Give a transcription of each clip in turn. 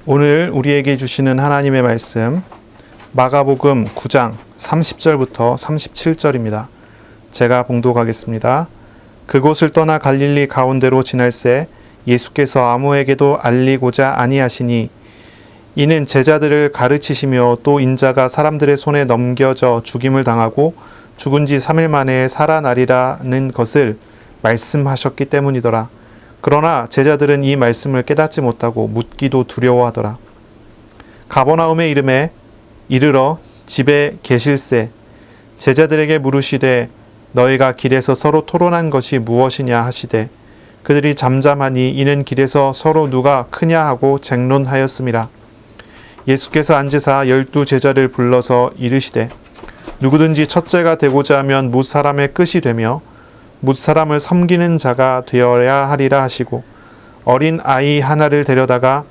오늘 우리에게 주시는 하나님의 말씀 마가복음 9장 30절부터 37절입니다. 제가 봉독하겠습니다. 그곳을 떠나 갈릴리 가운데로 지날새 예수께서 아무에게도 알리고자 아니하시니 이는 제자들을 가르치시며 또 인자가 사람들의 손에 넘겨져 죽임을 당하고 죽은 지 3일 만에 살아나리라는 것을 말씀하셨기 때문이더라. 그러나 제자들은 이 말씀을 깨닫지 못하고 묻기도 두려워하더라. 가버나움에 이르러 집에 계실새 제자들에게 물으시되 너희가 길에서 서로 토론한 것이 무엇이냐 하시되 그들이 잠잠하니 이는 길에서 서로 누가 크냐 하고 쟁론하였음이라. 예수께서 앉으사 12 제자를 불러서 이르시되 누구든지 첫째가 되고자 하면 뭇 사람의 끝이 되며 뭇 사람을 섬기는 자가 되어야 하리라 하시고 어린 아이 하나를 데려다가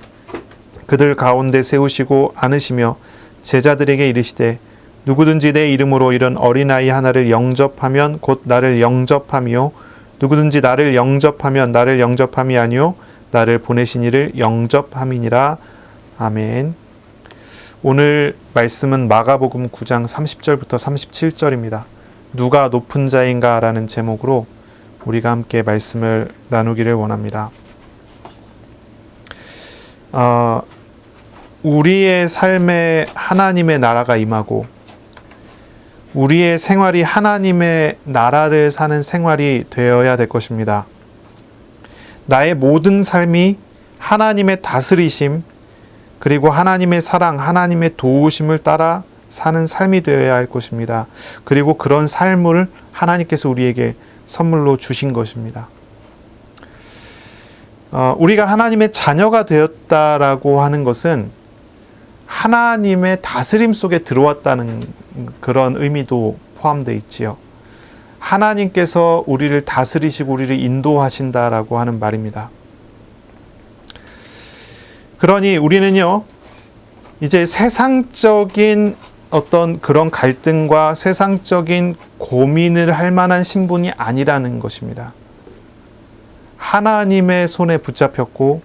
그들 가운데 세우시고 안으시며 제자들에게 이르시되 누구든지 내 이름으로 이런 어린아이 하나를 영접하면 곧 나를 영접함이요 누구든지 나를 영접하면 나를 영접함이 아니요 나를 보내신 이를 영접함이니라. 아멘. 오늘 말씀은 마가복음 9장 30절부터 37절입니다. 누가 높은 자인가 라는 제목으로 우리가 함께 말씀을 나누기를 원합니다. 우리의 삶에 하나님의 나라가 임하고 우리의 생활이 하나님의 나라를 사는 생활이 되어야 될 것입니다. 나의 모든 삶이 하나님의 다스리심 그리고 하나님의 사랑, 하나님의 도우심을 따라 사는 삶이 되어야 할 것입니다. 그리고 그런 삶을 하나님께서 우리에게 선물로 주신 것입니다. 우리가 하나님의 자녀가 되었다라고 하는 것은 하나님의 다스림 속에 들어왔다는 그런 의미도 포함되어 있지요. 하나님께서 우리를 다스리시고 우리를 인도하신다라고 하는 말입니다. 그러니 우리는요, 이제 세상적인 어떤 그런 갈등과 세상적인 고민을 할 만한 신분이 아니라는 것입니다. 하나님의 손에 붙잡혔고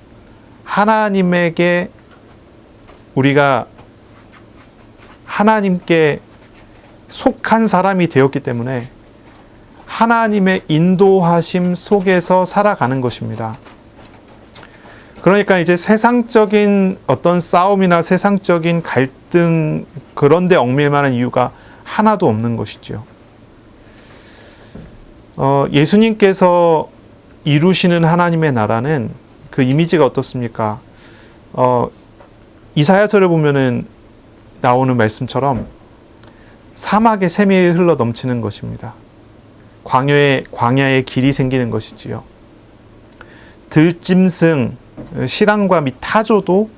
하나님에게 우리가 하나님께 속한 사람이 되었기 때문에 하나님의 인도하심 속에서 살아가는 것입니다. 그러니까 이제 세상적인 어떤 싸움이나 세상적인 갈등 그런 데 얽매일 만한 이유가 하나도 없는 것이죠. 예수님께서 이루시는 하나님의 나라는 그 이미지가 어떻습니까? 이사야서를 보면은 나오는 말씀처럼 사막에 샘이 흘러 넘치는 것입니다. 광야에 길이 생기는 것이지요. 들짐승, 실랑과 및 타조도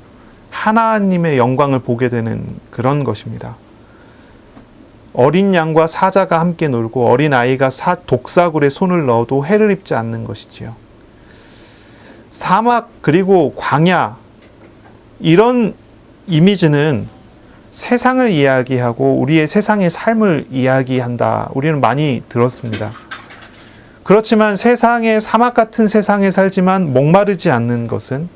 하나님의 영광을 보게 되는 그런 것입니다. 어린 양과 사자가 함께 놀고 어린 아이가 독사굴에 손을 넣어도 해를 입지 않는 것이지요. 사막 그리고 광야 이런 이미지는 세상을 이야기하고 우리의 세상의 삶을 이야기한다. 우리는 많이 들었습니다. 그렇지만 세상의 사막 같은 세상에 살지만 목마르지 않는 것은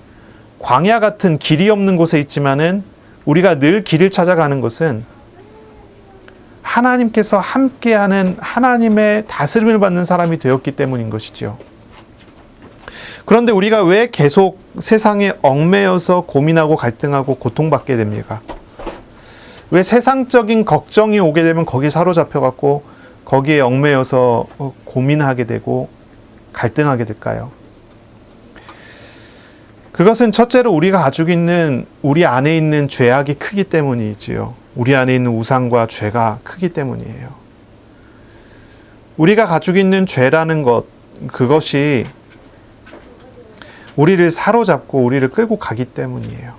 광야 같은 길이 없는 곳에 있지만은 우리가 늘 길을 찾아가는 것은 하나님께서 함께하는 하나님의 다스림을 받는 사람이 되었기 때문인 것이죠. 그런데 우리가 왜 계속 세상에 얽매여서 고민하고 갈등하고 고통받게 됩니까? 왜 세상적인 걱정이 오게 되면 거기에 사로잡혀갖고 거기에 얽매여서 고민하게 되고 갈등하게 될까요? 그것은 첫째로 우리가 가지고 있는 우리 안에 있는 죄악이 크기 때문이지요. 우리 안에 있는 우상과 죄가 크기 때문이에요. 우리가 가지고 있는 죄라는 것, 그것이 우리를 사로잡고 우리를 끌고 가기 때문이에요.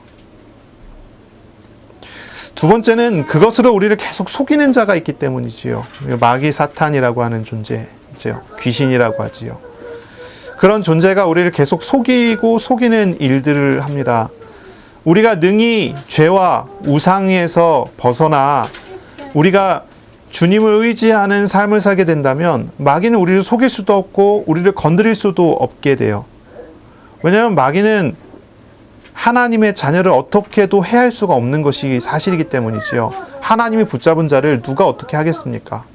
두 번째는 그것으로 우리를 계속 속이는 자가 있기 때문이지요. 마귀 사탄이라고 하는 존재죠. 귀신이라고 하지요. 그런 존재가 우리를 계속 속이고 속이는 일들을 합니다. 우리가 능히 죄와 우상에서 벗어나 우리가 주님을 의지하는 삶을 살게 된다면 마귀는 우리를 속일 수도 없고 우리를 건드릴 수도 없게 돼요. 왜냐하면 마귀는 하나님의 자녀를 어떻게도 해할 수가 없는 것이 사실이기 때문이지요. 하나님이 붙잡은 자를 누가 어떻게 하겠습니까?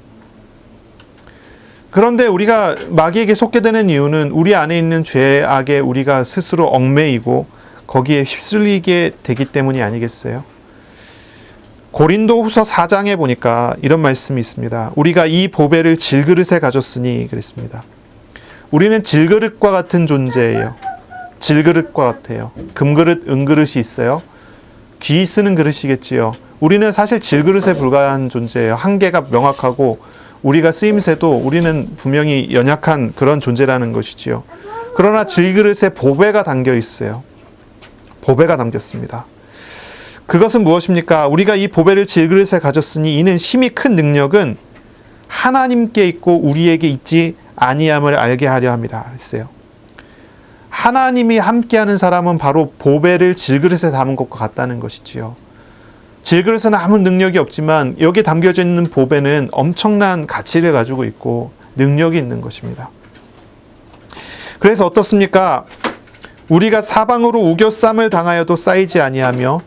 그런데 우리가 마귀에게 속게 되는 이유는 우리 안에 있는 죄악에 우리가 스스로 얽매이고 거기에 휩쓸리게 되기 때문이 아니겠어요? 고린도후서 4장에 보니까 이런 말씀이 있습니다. 우리가 이 보배를 질그릇에 가졌으니 그랬습니다. 우리는 질그릇과 같은 존재예요. 질그릇과 같아요. 금그릇, 은그릇이 있어요. 귀 쓰는 그릇이겠지요. 우리는 사실 질그릇에 불과한 존재예요. 한계가 명확하고 우리가 쓰임새도 우리는 분명히 연약한 그런 존재라는 것이지요. 그러나 질그릇에 보배가 담겨 있어요. 보배가 담겼습니다. 그것은 무엇입니까? 우리가 이 보배를 질그릇에 가졌으니 이는 심히 큰 능력은 하나님께 있고 우리에게 있지 아니함을 알게 하려 함이라 했어요. 하나님이 함께하는 사람은 바로 보배를 질그릇에 담은 것과 같다는 것이지요. 질그릇은 아무 능력이 없지만 여기 담겨져 있는 보배는 엄청난 가치를 가지고 있고 능력이 있는 것입니다. 그래서 어떻습니까? 우리가 사방으로 우겨쌈을 당하여도 쌓이지 아니하며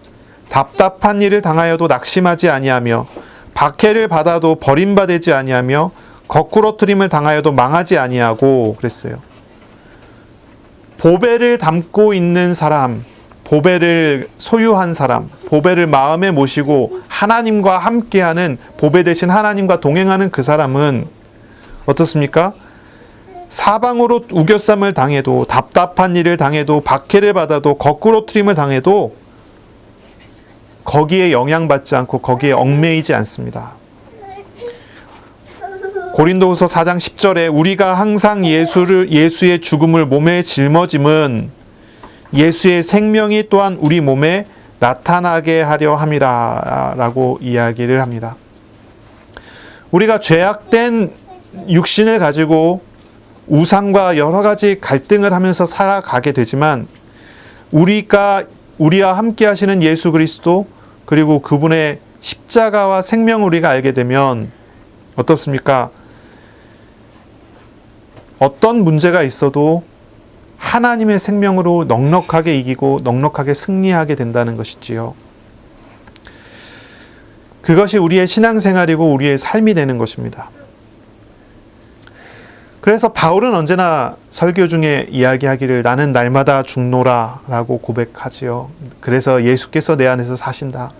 답답한 일을 당하여도 낙심하지 아니하며 박해를 받아도 버림받지 아니하며 거꾸러뜨림을 당하여도 망하지 아니하고 그랬어요. 보배를 담고 있는 사람, 보배를 소유한 사람, 보배를 마음에 모시고 하나님과 함께하는, 보배 대신 하나님과 동행하는 그 사람은 어떻습니까? 사방으로 우겨쌈을 당해도, 답답한 일을 당해도, 박해를 받아도, 거꾸로뜨림을 당해도 거기에 영향받지 않고 거기에 얽매이지 않습니다. 고린도후서 4장 10절에 우리가 항상 예수의 죽음을 몸에 짊어짐은 예수의 생명이 또한 우리 몸에 나타나게 하려 함이라 라고 이야기를 합니다. 우리가 죄악된 육신을 가지고 우상과 여러 가지 갈등을 하면서 살아가게 되지만 우리와 함께 하시는 예수 그리스도, 그리고 그분의 십자가와 생명을 우리가 알게 되면 어떻습니까? 어떤 문제가 있어도 하나님의 생명으로 넉넉하게 이기고 넉넉하게 승리하게 된다는 것이지요. 그것이 우리의 신앙생활이고 우리의 삶이 되는 것입니다. 그래서 바울은 언제나 설교 중에 이야기하기를 나는 날마다 죽노라 라고 고백하지요. 그래서 예수께서 내 안에서 사신다.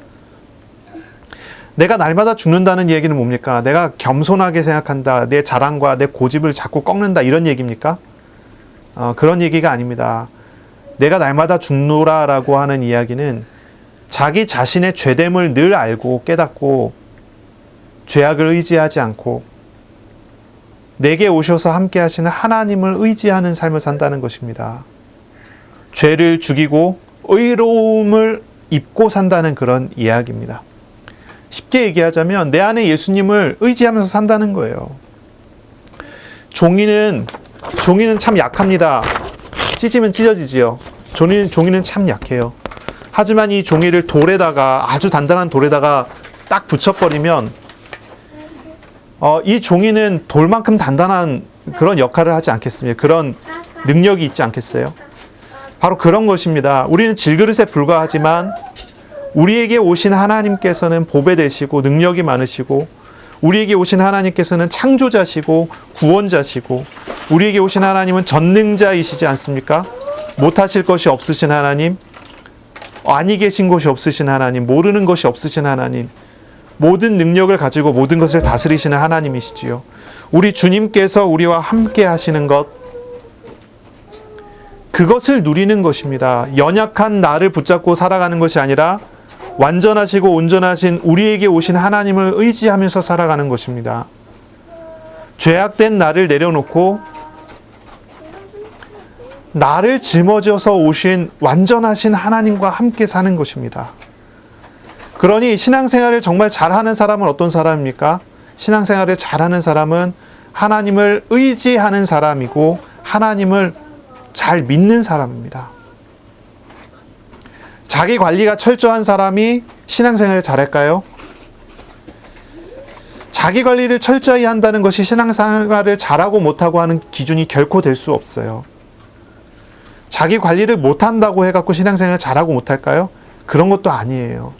내가 날마다 죽는다는 얘기는 뭡니까? 내가 겸손하게 생각한다. 내 자랑과 내 고집을 자꾸 꺾는다. 이런 얘기입니까? 그런 얘기가 아닙니다. 내가 날마다 죽노라 라고 하는 이야기는 자기 자신의 죄됨을 늘 알고 깨닫고 죄악을 의지하지 않고 내게 오셔서 함께 하시는 하나님을 의지하는 삶을 산다는 것입니다. 죄를 죽이고 의로움을 입고 산다는 그런 이야기입니다. 쉽게 얘기하자면 내 안에 예수님을 의지하면서 산다는 거예요. 종이는 참 약합니다. 찢으면 찢어지지요. 종이는 참 약해요. 하지만 이 종이를 아주 단단한 돌에다가 딱 붙여버리면 이 종이는 돌만큼 단단한 그런 역할을 하지 않겠습니까? 그런 능력이 있지 않겠어요? 바로 그런 것입니다. 우리는 질그릇에 불과하지만 우리에게 오신 하나님께서는 보배 되시고 능력이 많으시고, 우리에게 오신 하나님께서는 창조자시고 구원자시고, 우리에게 오신 하나님은 전능자이시지 않습니까? 못하실 것이 없으신 하나님, 아니 계신 것이 없으신 하나님, 모르는 것이 없으신 하나님, 모든 능력을 가지고 모든 것을 다스리시는 하나님이시지요. 우리 주님께서 우리와 함께 하시는 것, 그것을 누리는 것입니다. 연약한 나를 붙잡고 살아가는 것이 아니라 완전하시고 온전하신 우리에게 오신 하나님을 의지하면서 살아가는 것입니다. 죄악된 나를 내려놓고 나를 짊어져서 오신 완전하신 하나님과 함께 사는 것입니다. 그러니 신앙생활을 정말 잘하는 사람은 어떤 사람입니까? 신앙생활을 잘하는 사람은 하나님을 의지하는 사람이고 하나님을 잘 믿는 사람입니다. 자기 관리가 철저한 사람이 신앙생활을 잘할까요? 자기 관리를 철저히 한다는 것이 신앙생활을 잘하고 못하고 하는 기준이 결코 될 수 없어요. 자기 관리를 못한다고 해갖고 신앙생활을 잘하고 못할까요? 그런 것도 아니에요.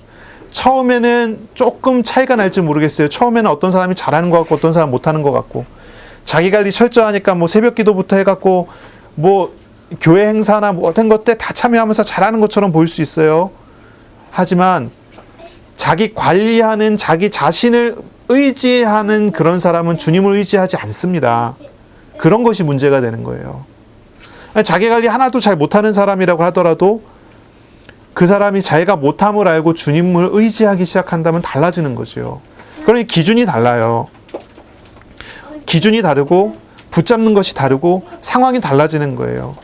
처음에는 조금 차이가 날지 모르겠어요. 처음에는 어떤 사람이 잘하는 것 같고 어떤 사람 못하는 것 같고, 자기 관리 철저하니까 뭐 새벽 기도부터 해갖고 뭐 교회 행사나 뭐 어떤 것들 다 참여하면서 잘하는 것처럼 보일 수 있어요. 하지만 자기 관리하는, 자기 자신을 의지하는 그런 사람은 주님을 의지하지 않습니다. 그런 것이 문제가 되는 거예요. 자기 관리 하나도 잘 못하는 사람이라고 하더라도 그 사람이 자기가 못함을 알고 주님을 의지하기 시작한다면 달라지는 거죠. 그러니 기준이 달라요. 기준이 다르고 붙잡는 것이 다르고 상황이 달라지는 거예요.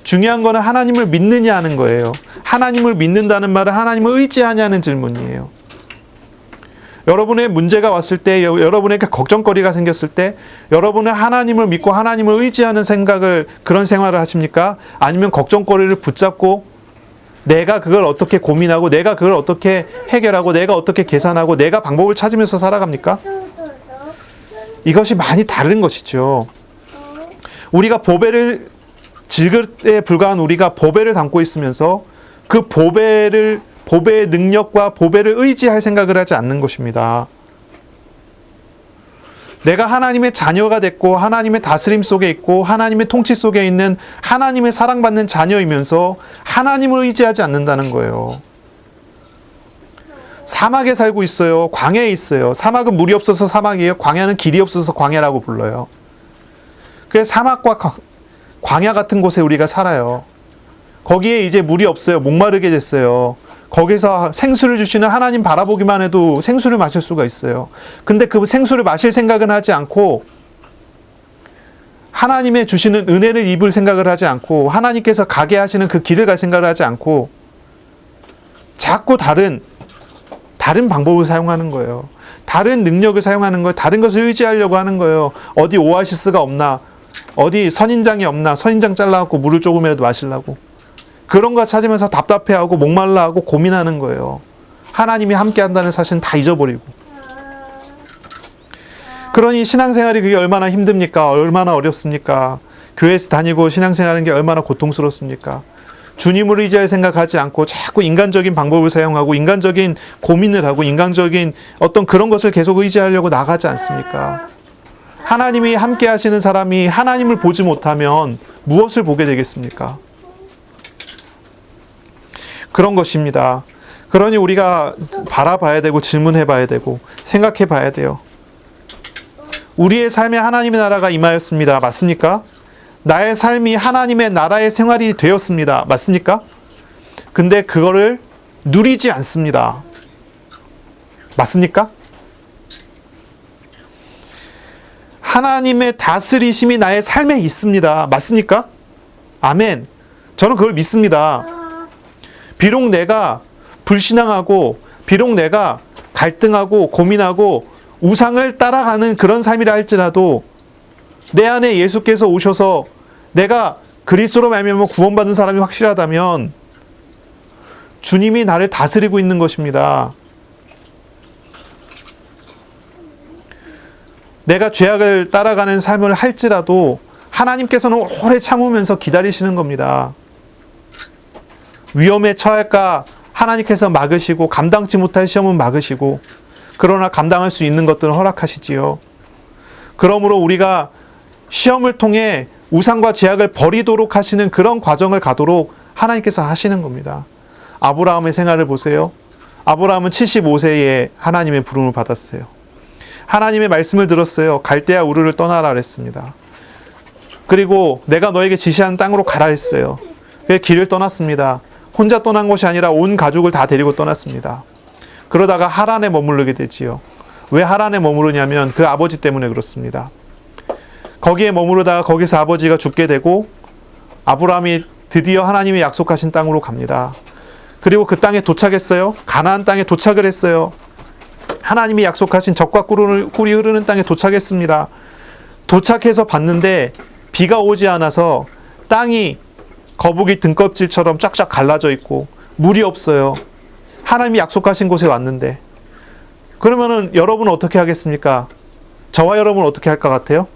중요한 거는 하나님을 믿느냐 하는 거예요. 하나님을 믿는다는 말은 하나님을 의지하냐는 질문이에요. 여러분의 문제가 왔을 때, 여러분에게 걱정거리가 생겼을 때 여러분은 하나님을 믿고 하나님을 의지하는 생각을, 그런 생활을 하십니까? 아니면 걱정거리를 붙잡고 내가 그걸 어떻게 고민하고 내가 그걸 어떻게 해결하고 내가 어떻게 계산하고 내가 방법을 찾으면서 살아갑니까? 이것이 많이 다른 것이죠. 우리가 보배를 질글 때 불과한 우리가 보배를 담고 있으면서 그 보배의 능력과 보배를 의지할 생각을 하지 않는 것입니다. 내가 하나님의 자녀가 됐고 하나님의 다스림 속에 있고 하나님의 통치 속에 있는 하나님의 사랑받는 자녀이면서 하나님을 의지하지 않는다는 거예요. 사막에 살고 있어요. 광야에 있어요. 사막은 물이 없어서 사막이에요. 광야는 길이 없어서 광야라고 불러요. 그래서 사막과 광야 같은 곳에 우리가 살아요. 거기에 이제 물이 없어요. 목마르게 됐어요. 거기서 생수를 주시는 하나님 바라보기만 해도 생수를 마실 수가 있어요. 근데 그 생수를 마실 생각은 하지 않고 하나님의 주시는 은혜를 입을 생각을 하지 않고 하나님께서 가게 하시는 그 길을 갈 생각을 하지 않고 자꾸 다른 방법을 사용하는 거예요. 다른 능력을 사용하는 거예요. 다른 것을 의지하려고 하는 거예요. 어디 오아시스가 없나? 어디 선인장이 없나? 선인장 잘라갖고 물을 조금이라도 마시려고. 그런 거 찾으면서 답답해하고 목말라하고 고민하는 거예요. 하나님이 함께 한다는 사실은 다 잊어버리고. 그러니 신앙생활이 그게 얼마나 힘듭니까? 얼마나 어렵습니까? 교회에서 다니고 신앙생활하는 게 얼마나 고통스럽습니까? 주님을 의지할 생각하지 않고 자꾸 인간적인 방법을 사용하고 인간적인 고민을 하고 인간적인 어떤 그런 것을 계속 의지하려고 나가지 않습니까? 하나님이 함께 하시는 사람이 하나님을 보지 못하면 무엇을 보게 되겠습니까? 그런 것입니다. 그러니 우리가 바라봐야 되고 질문해 봐야 되고 생각해 봐야 돼요. 우리의 삶에 하나님의 나라가 임하였습니다. 맞습니까? 나의 삶이 하나님의 나라의 생활이 되었습니다. 맞습니까? 근데 그거를 누리지 않습니다. 맞습니까? 하나님의 다스리심이 나의 삶에 있습니다. 맞습니까? 아멘. 저는 그걸 믿습니다. 비록 내가 불신앙하고 비록 내가 갈등하고 고민하고 우상을 따라가는 그런 삶이라 할지라도 내 안에 예수께서 오셔서 내가 그리스도로 말미암아 구원받은 사람이 확실하다면 주님이 나를 다스리고 있는 것입니다. 내가 죄악을 따라가는 삶을 할지라도 하나님께서는 오래 참으면서 기다리시는 겁니다. 위험에 처할까 하나님께서 막으시고 감당치 못할 시험은 막으시고 그러나 감당할 수 있는 것들은 허락하시지요. 그러므로 우리가 시험을 통해 우상과 죄악을 버리도록 하시는 그런 과정을 가도록 하나님께서 하시는 겁니다. 아브라함의 생활을 보세요. 아브라함은 75세에 하나님의 부름을 받았어요. 하나님의 말씀을 들었어요. 갈대아 우르를 떠나라 그랬습니다. 그리고 내가 너에게 지시한 땅으로 가라 했어요. 그 길을 떠났습니다. 혼자 떠난 것이 아니라 온 가족을 다 데리고 떠났습니다. 그러다가 하란에 머무르게 되지요. 왜 하란에 머무르냐면 그 아버지 때문에 그렇습니다. 거기에 머무르다가 거기서 아버지가 죽게 되고 아브라함이 드디어 하나님이 약속하신 땅으로 갑니다. 그리고 그 땅에 도착했어요. 가나안 땅에 도착을 했어요. 하나님이 약속하신 젖과 꿀이 흐르는 땅에 도착했습니다. 도착해서 봤는데 비가 오지 않아서 땅이 거북이 등껍질처럼 쫙쫙 갈라져 있고 물이 없어요. 하나님이 약속하신 곳에 왔는데 그러면은 여러분은 어떻게 하겠습니까? 저와 여러분은 어떻게 할 것 같아요?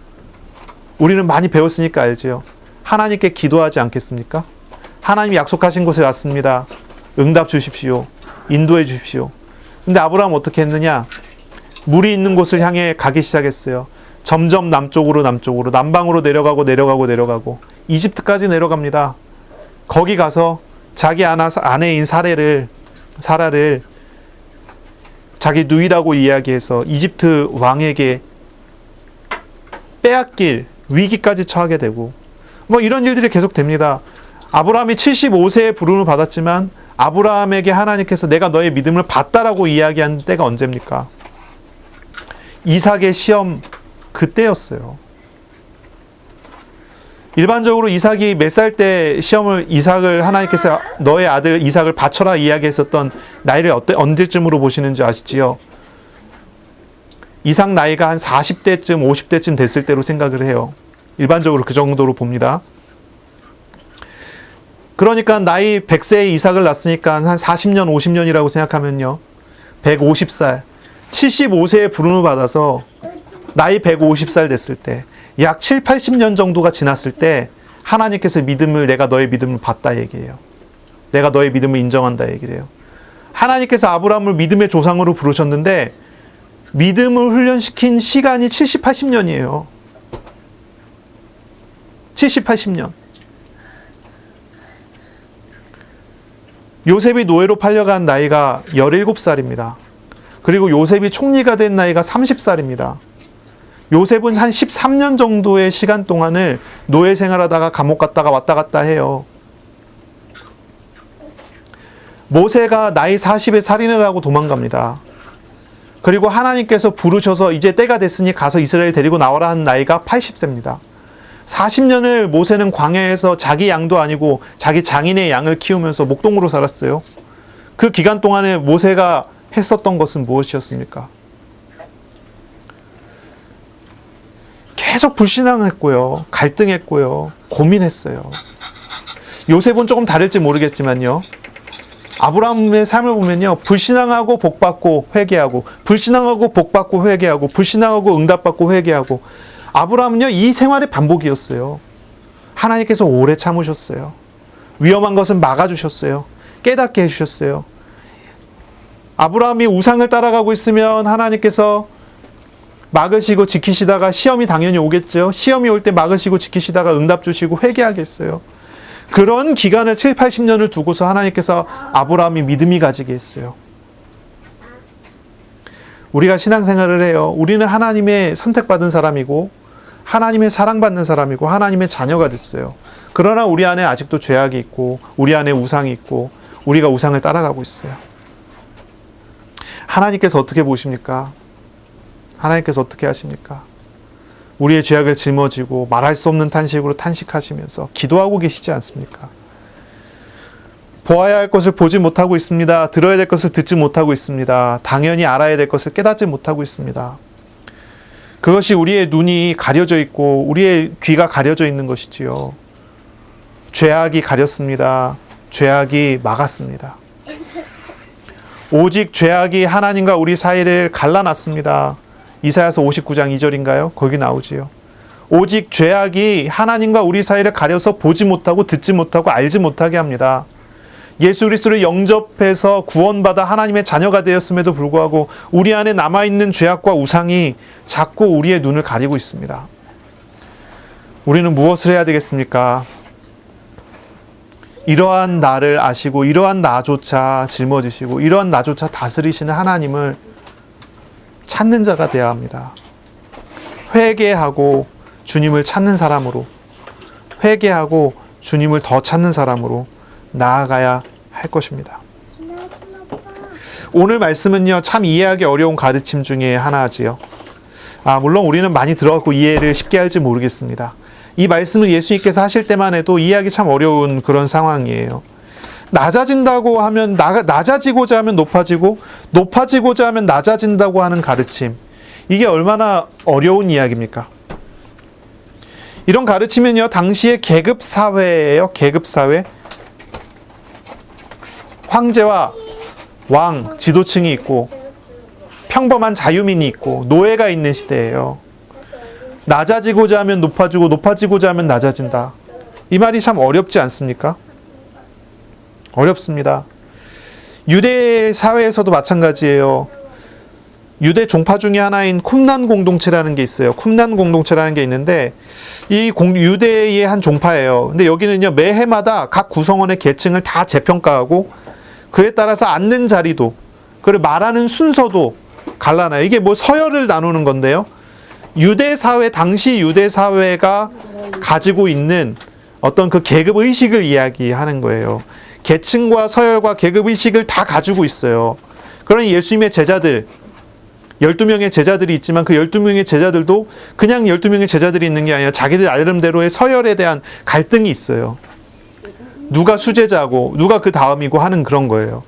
우리는 많이 배웠으니까 알지요. 하나님께 기도하지 않겠습니까? 하나님이 약속하신 곳에 왔습니다. 응답 주십시오. 인도해 주십시오. 근데 아브라함은 어떻게 했느냐? 물이 있는 곳을 향해 가기 시작했어요. 점점 남쪽으로 남방으로 내려가고 이집트까지 내려갑니다. 거기 가서 자기 아내인 사라를 자기 누이라고 이야기해서 이집트 왕에게 빼앗길 위기까지 처하게 되고 뭐 이런 일들이 계속 됩니다. 아브라함이 75세에 부름을 받았지만 아브라함에게 하나님께서 내가 너의 믿음을 봤다라고 이야기한 때가 언제입니까? 이삭의 시험 그때였어요. 일반적으로 이삭이 몇 살 때 이삭을 하나님께서 너의 아들 이삭을 바쳐라 이야기했었던 나이를 언제쯤으로 보시는지 아시지요? 이삭 나이가 한 40대쯤 50대쯤 됐을 때로 생각을 해요. 일반적으로 그 정도로 봅니다. 그러니까 나이 100세에 이삭을 낳았으니까 한 40년 50년이라고 생각하면요. 150살 75세에 부름을 받아서 나이 150살 됐을 때 약 7, 80년 정도가 지났을 때 하나님께서 내가 너의 믿음을 봤다 얘기해요. 내가 너의 믿음을 인정한다 얘기를 해요. 하나님께서 아브라함을 믿음의 조상으로 부르셨는데 믿음을 훈련시킨 시간이 70, 80년이에요. 70, 80년. 요셉이 노예로 팔려간 나이가 17살입니다. 그리고 요셉이 총리가 된 나이가 30살입니다. 요셉은 한 13년 정도의 시간 동안을 노예 생활하다가 감옥 갔다가 왔다 갔다 해요. 모세가 나이 40에 살인을 하고 도망갑니다. 그리고 하나님께서 부르셔서 이제 때가 됐으니 가서 이스라엘 데리고 나와라 한 나이가 80세입니다. 40년을 모세는 광야에서 자기 양도 아니고 자기 장인의 양을 키우면서 목동으로 살았어요. 그 기간 동안에 모세가 했었던 것은 무엇이었습니까? 계속 불신앙했고요. 갈등했고요. 고민했어요. 요셉은 조금 다를지 모르겠지만요. 아브라함의 삶을 보면요. 불신앙하고 복받고 회개하고 불신앙하고 복받고 회개하고 불신앙하고 응답받고 회개하고 아브라함은요. 이 생활의 반복이었어요. 하나님께서 오래 참으셨어요. 위험한 것은 막아주셨어요. 깨닫게 해주셨어요. 아브라함이 우상을 따라가고 있으면 하나님께서 막으시고 지키시다가 시험이 당연히 오겠죠. 시험이 올 때 막으시고 지키시다가 응답 주시고 회개하게 했어요. 그런 기간을 7, 80년을 두고서 하나님께서 아브라함이 믿음이 가지게 했어요. 우리가 신앙생활을 해요. 우리는 하나님의 선택받은 사람이고 하나님의 사랑받는 사람이고 하나님의 자녀가 됐어요. 그러나 우리 안에 아직도 죄악이 있고 우리 안에 우상이 있고 우리가 우상을 따라가고 있어요. 하나님께서 어떻게 보십니까? 하나님께서 어떻게 하십니까? 우리의 죄악을 짊어지고 말할 수 없는 탄식으로 탄식하시면서 기도하고 계시지 않습니까? 보아야 할 것을 보지 못하고 있습니다. 들어야 될 것을 듣지 못하고 있습니다. 당연히 알아야 될 것을 깨닫지 못하고 있습니다. 그것이 우리의 눈이 가려져 있고 우리의 귀가 가려져 있는 것이지요. 죄악이 가렸습니다. 죄악이 막았습니다. 오직 죄악이 하나님과 우리 사이를 갈라놨습니다. 이사야서 59장 2절인가요? 거기 나오지요. 오직 죄악이 하나님과 우리 사이를 가려서 보지 못하고 듣지 못하고 알지 못하게 합니다. 예수 그리스도를 영접해서 구원받아 하나님의 자녀가 되었음에도 불구하고 우리 안에 남아있는 죄악과 우상이 자꾸 우리의 눈을 가리고 있습니다. 우리는 무엇을 해야 되겠습니까? 이러한 나를 아시고 이러한 나조차 짊어지시고 이러한 나조차 다스리시는 하나님을 찾는 자가 되어야 합니다. 회개하고 주님을 찾는 사람으로, 회개하고 주님을 더 찾는 사람으로 나아가야 할 것입니다. 오늘 말씀은요, 참 이해하기 어려운 가르침 중에 하나지요. 물론 우리는 많이 들어갖고 이해를 쉽게 할지 모르겠습니다. 이 말씀을 예수님께서 하실 때만 해도 이해하기 참 어려운 그런 상황이에요. 낮아진다고 하면 낮아지고자 하면 높아지고 높아지고자 하면 낮아진다고 하는 가르침, 이게 얼마나 어려운 이야기입니까? 이런 가르침은요, 당시의 계급사회예요. 계급사회. 황제와 왕, 지도층이 있고 평범한 자유민이 있고 노예가 있는 시대예요. 낮아지고자 하면 높아지고 높아지고자 하면 낮아진다. 이 말이 참 어렵지 않습니까? 어렵습니다. 유대 사회에서도 마찬가지예요. 유대 종파 중에 하나인 쿰난 공동체라는 게 있어요. 쿰난 공동체라는 게 있는데 이 유대의 한 종파예요. 근데 여기는요, 매해마다 각 구성원의 계층을 다 재평가하고 그에 따라서 앉는 자리도 그리고 말하는 순서도 갈라놔요. 이게 뭐 서열을 나누는 건데요. 유대 사회, 당시 유대 사회가 가지고 있는 어떤 그 계급 의식을 이야기하는 거예요. 계층과 서열과 계급 의식을 다 가지고 있어요. 그러니 예수님의 제자들, 12명의 제자들이 있지만 그 12명의 제자들도 그냥 12명의 제자들이 있는 게 아니라 자기들 나름대로의 서열에 대한 갈등이 있어요. 누가 수제자고 누가 그 다음이고 하는 그런 거예요.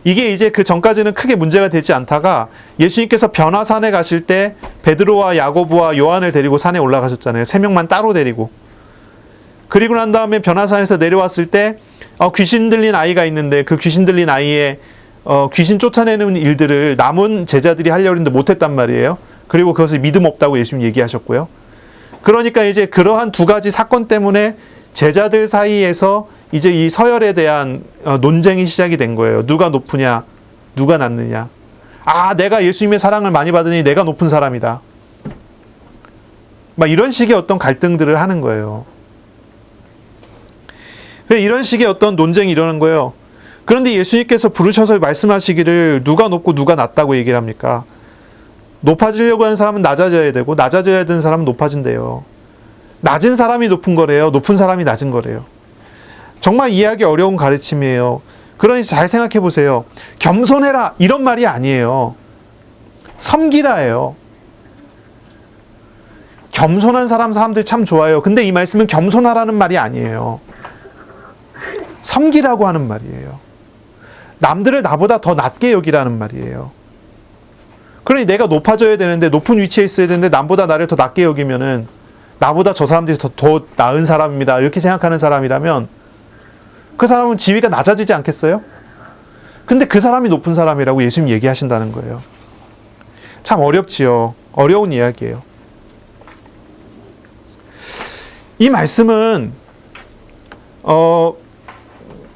이게 이제 그 전까지는 크게 문제가 되지 않다가 예수님께서 변화산에 가실 때 베드로와 야고보와 요한을 데리고 산에 올라가셨잖아요. 3명만 따로 데리고. 그리고 난 다음에 변화산에서 내려왔을 때 귀신 들린 아이가 있는데 그 귀신 들린 아이의 귀신 쫓아내는 일들을 남은 제자들이 하려고 했는데 못했단 말이에요. 그리고 그것을 믿음 없다고 예수님 얘기하셨고요. 그러니까 이제 그러한 두 가지 사건 때문에 제자들 사이에서 이제 이 서열에 대한 논쟁이 시작이 된 거예요. 누가 높으냐, 누가 낮느냐. 내가 예수님의 사랑을 많이 받으니 내가 높은 사람이다. 막 이런 식의 어떤 갈등들을 하는 거예요. 이런 식의 어떤 논쟁이 일어난 거예요. 그런데 예수님께서 부르셔서 말씀하시기를 누가 높고 누가 낮다고 얘기를 합니까? 높아지려고 하는 사람은 낮아져야 되고 낮아져야 되는 사람은 높아진대요. 낮은 사람이 높은 거래요. 높은 사람이 낮은 거래요. 정말 이해하기 어려운 가르침이에요. 그러니 잘 생각해 보세요. 겸손해라 이런 말이 아니에요. 섬기라예요. 겸손한 사람들 참 좋아요. 근데 이 말씀은 겸손하라는 말이 아니에요. 섬기라고 하는 말이에요. 남들을 나보다 더 낮게 여기라는 말이에요. 그러니 내가 높아져야 되는데 높은 위치에 있어야 되는데 남보다 나를 더 낮게 여기면은 나보다 저 사람들이 더 나은 사람입니다. 이렇게 생각하는 사람이라면 그 사람은 지위가 낮아지지 않겠어요? 근데 그 사람이 높은 사람이라고 예수님 얘기하신다는 거예요. 참 어렵지요. 어려운 이야기예요. 이 말씀은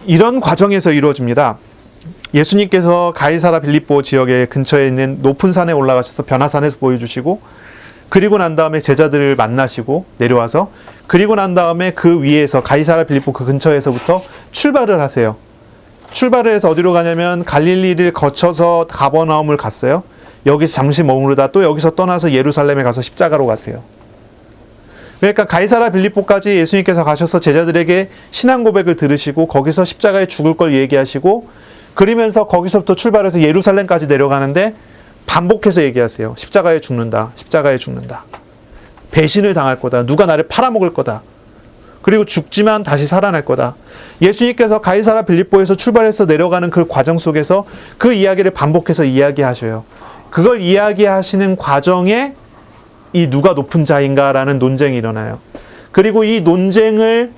이런 과정에서 이루어집니다. 예수님께서 가이사라 빌립보 지역의 근처에 있는 높은 산에 올라가셔서 변화산에서 보여주시고 그리고 난 다음에 제자들을 만나시고 내려와서 그리고 난 다음에 그 위에서 가이사라 빌립보 그 근처에서부터 출발을 하세요. 출발을 해서 어디로 가냐면 갈릴리를 거쳐서 가버나움을 갔어요. 여기서 잠시 머무르다 또 여기서 떠나서 예루살렘에 가서 십자가로 가세요. 그러니까 가이사라 빌립보까지 예수님께서 가셔서 제자들에게 신앙 고백을 들으시고 거기서 십자가에 죽을 걸 얘기하시고 그러면서 거기서부터 출발해서 예루살렘까지 내려가는데 반복해서 얘기하세요. 십자가에 죽는다. 십자가에 죽는다. 배신을 당할 거다. 누가 나를 팔아먹을 거다. 그리고 죽지만 다시 살아날 거다. 예수님께서 가이사라 빌립보에서 출발해서 내려가는 그 과정 속에서 그 이야기를 반복해서 이야기하셔요. 그걸 이야기하시는 과정에 이 누가 높은 자인가라는 논쟁이 일어나요. 그리고 이 논쟁을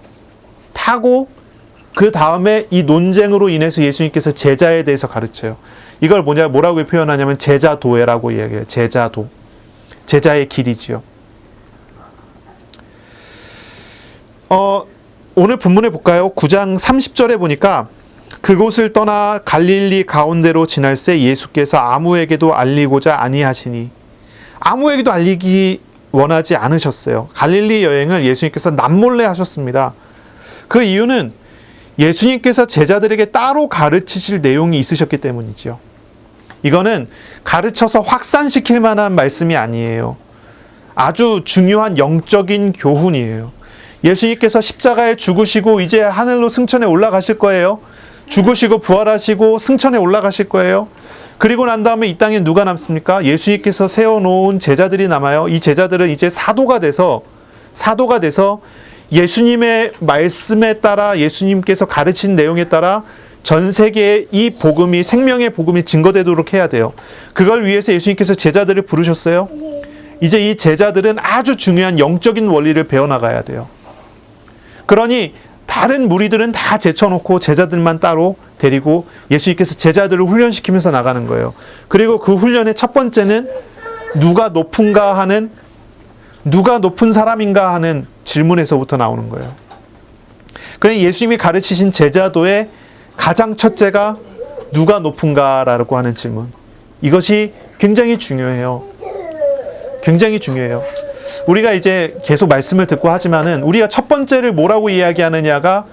타고 그 다음에 이 논쟁으로 인해서 예수님께서 제자에 대해서 가르쳐요. 이걸 뭐라고 표현하냐면 제자도라고 이야기해요. 제자도. 제자의 길이지요. 오늘 본문에 볼까요? 9장 30절에 보니까 그곳을 떠나 갈릴리 가운데로 지날새 예수께서 아무에게도 알리고자 아니하시니 아무에게도 알리기 원하지 않으셨어요. 갈릴리 여행을 예수님께서 남몰래 하셨습니다. 그 이유는 예수님께서 제자들에게 따로 가르치실 내용이 있으셨기 때문이죠. 이거는 가르쳐서 확산시킬 만한 말씀이 아니에요. 아주 중요한 영적인 교훈이에요. 예수님께서 십자가에 죽으시고 이제 하늘로 승천해 올라가실 거예요. 죽으시고 부활하시고 승천해 올라가실 거예요. 그리고 난 다음에 이 땅에 누가 남습니까? 예수님께서 세워놓은 제자들이 남아요. 이 제자들은 이제 사도가 돼서 예수님의 말씀에 따라 예수님께서 가르친 내용에 따라 전 세계에 이 복음이 생명의 복음이 증거되도록 해야 돼요. 그걸 위해서 예수님께서 제자들을 부르셨어요. 이제 이 제자들은 아주 중요한 영적인 원리를 배워나가야 돼요. 그러니 다른 무리들은 다 제쳐놓고 제자들만 따로 데리고 예수님께서 제자들을 훈련시키면서 나가는 거예요. 그리고 그 훈련의 첫 번째는 누가 높은 사람인가 하는 질문에서부터 나오는 거예요. 그러니 예수님이 가르치신 제자도의 가장 첫째가 누가 높은가라고 하는 질문. 이것이 굉장히 중요해요. 굉장히 중요해요. 우리가 이제 계속 말씀을 듣고 하지만은 우리가 첫 번째를 뭐라고 이야기하느냐가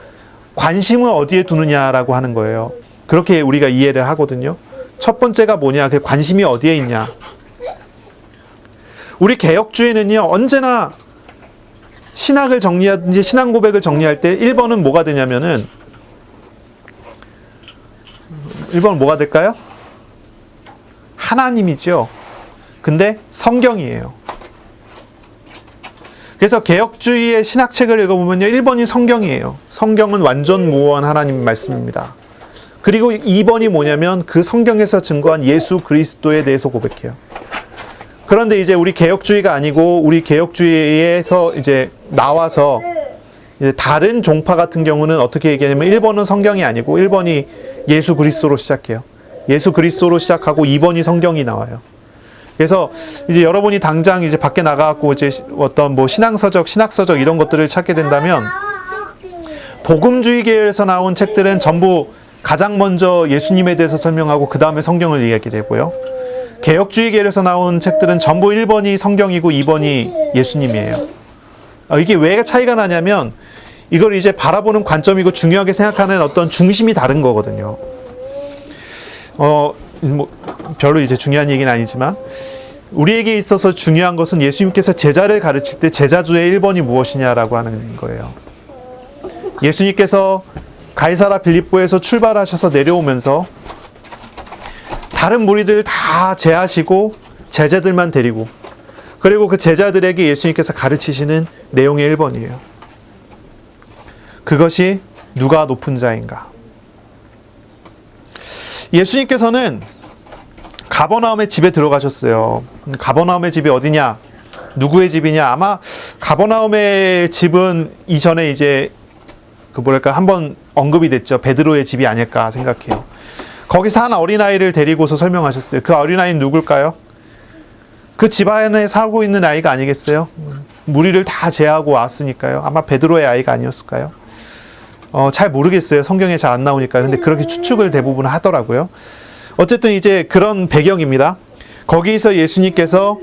관심을 어디에 두느냐라고 하는 거예요. 그렇게 우리가 이해를 하거든요. 첫 번째가 뭐냐? 그 관심이 어디에 있냐? 우리 개혁주의는요, 언제나 신학을 정리하든지 신앙 고백을 정리할 때 1번은 뭐가 되냐면은 1번은 뭐가 될까요? 하나님이죠. 근데 성경이에요. 그래서 개혁주의의 신학책을 읽어보면요, 1번이 성경이에요. 성경은 완전 무오한 하나님 말씀입니다. 그리고 2번이 뭐냐면 그 성경에서 증거한 예수 그리스도에 대해서 고백해요. 그런데 이제 우리 개혁주의가 아니고 우리 개혁주의에서 이제 나와서 이제 다른 종파 같은 경우는 어떻게 얘기하냐면 1번은 성경이 아니고 1번이 예수 그리스도로 시작해요. 예수 그리스도로 시작하고 2번이 성경이 나와요. 그래서 이제 여러분이 당장 이제 밖에 나가고 이제 어떤 뭐 신앙서적, 신학서적 이런 것들을 찾게 된다면 복음주의 계열에서 나온 책들은 전부 가장 먼저 예수님에 대해서 설명하고 그 다음에 성경을 이야기를 하고요. 개혁주의 계열에서 나온 책들은 전부 1번이 성경이고 2번이 예수님이에요. 이게 왜 차이가 나냐면 이걸 이제 바라보는 관점이고 중요하게 생각하는 어떤 중심이 다른 거거든요. 뭐 별로 이제 중요한 얘기는 아니지만 우리에게 있어서 중요한 것은 예수님께서 제자를 가르칠 때 제자주의 1번이 무엇이냐라고 하는 거예요. 예수님께서 가이사라 빌립보에서 출발하셔서 내려오면서 다른 무리들 다 제하시고 제자들만 데리고 그리고 그 제자들에게 예수님께서 가르치시는 내용의 1번이에요. 그것이 누가 높은 자인가. 예수님께서는 가버나움의 집에 들어가셨어요. 가버나움의 집이 어디냐? 누구의 집이냐? 아마 가버나움의 집은 이전에 이제 한번 언급이 됐죠. 베드로의 집이 아닐까 생각해요. 거기서 한 어린아이를 데리고서 설명하셨어요. 그 어린아이는 누굴까요? 그 집안에 살고 있는 아이가 아니겠어요? 무리를 다 제하고 왔으니까요. 아마 베드로의 아이가 아니었을까요? 잘 모르겠어요. 성경에 잘 안 나오니까. 근데 그렇게 추측을 대부분 하더라고요. 어쨌든 이제 그런 배경입니다. 거기서 예수님께서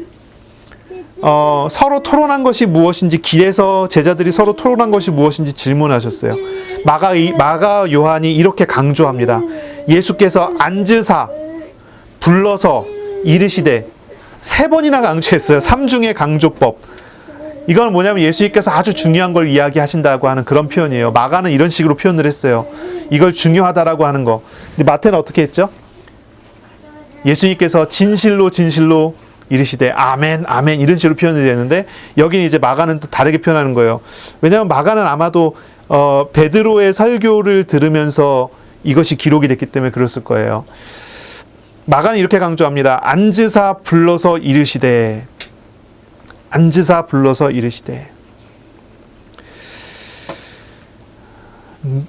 서로 토론한 것이 무엇인지 길에서 제자들이 서로 토론한 것이 무엇인지 질문하셨어요. 마가 요한이 이렇게 강조합니다. 예수께서 앉으사 불러서 이르시되 3번이나 강조했어요. 3중의 강조법. 이건 뭐냐면 예수님께서 아주 중요한 걸 이야기하신다고 하는 그런 표현이에요. 마가는 이런 식으로 표현을 했어요. 이걸 중요하다라고 하는 거. 근데 마태는 어떻게 했죠? 예수님께서 진실로 진실로 이르시되 아멘 아멘 이런 식으로 표현이 되는데 여기는 이제 마가는 또 다르게 표현하는 거예요. 왜냐하면 마가는 아마도 베드로의 설교를 들으면서 이것이 기록이 됐기 때문에 그랬을 거예요. 마가는 이렇게 강조합니다. 앉으사 불러서 이르시되 앉으사 불러서 이르시되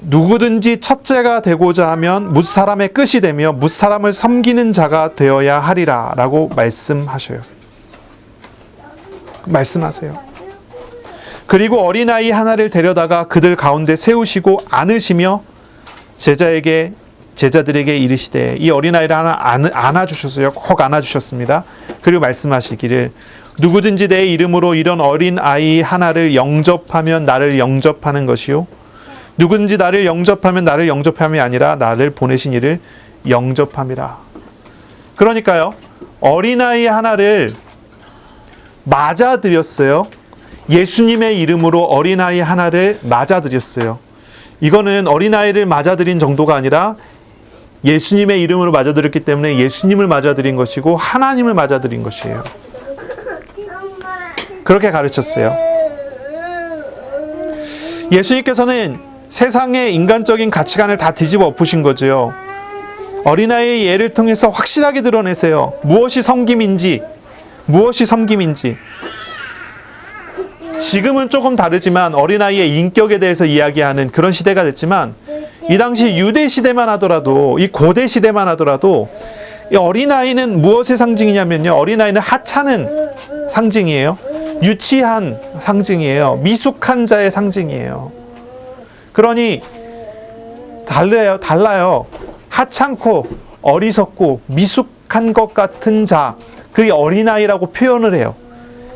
누구든지 첫째가 되고자 하면 뭇사람의 끝이 되며 뭇사람을 섬기는 자가 되어야 하리라 라고 말씀하세요. 그리고 어린아이 하나를 데려다가 그들 가운데 세우시고 안으시며 제자들에게 이르시되 이 어린아이를 하나 안아주셨어요. 혹 안아주셨습니다. 그리고 말씀하시기를 누구든지 내 이름으로 이런 어린아이 하나를 영접하면 나를 영접하는 것이요 누구든지 나를 영접하면 나를 영접함이 아니라 나를 보내신 이를 영접함이라. 그러니까요, 어린아이 하나를 맞아드렸어요. 예수님의 이름으로 어린아이 하나를 맞아드렸어요. 이거는 어린아이를 맞아드린 정도가 아니라 예수님의 이름으로 맞아드렸기 때문에 예수님을 맞아드린 것이고 하나님을 맞아드린 것이에요. 그렇게 가르쳤어요. 예수님께서는 세상의 인간적인 가치관을 다 뒤집어 엎으신 거죠. 어린아이의 예를 통해서 확실하게 드러내세요. 무엇이 섬김인지. 지금은 조금 다르지만 어린아이의 인격에 대해서 이야기하는 그런 시대가 됐지만 이 당시 유대 시대만 하더라도 이 고대 시대만 하더라도 이 어린아이는 무엇의 상징이냐면요. 어린아이는 하찮은 상징이에요. 유치한 상징이에요. 미숙한 자의 상징이에요. 그러니 달라요. 하찮고 어리석고 미숙한 것 같은 자, 그게 어린아이라고 표현을 해요.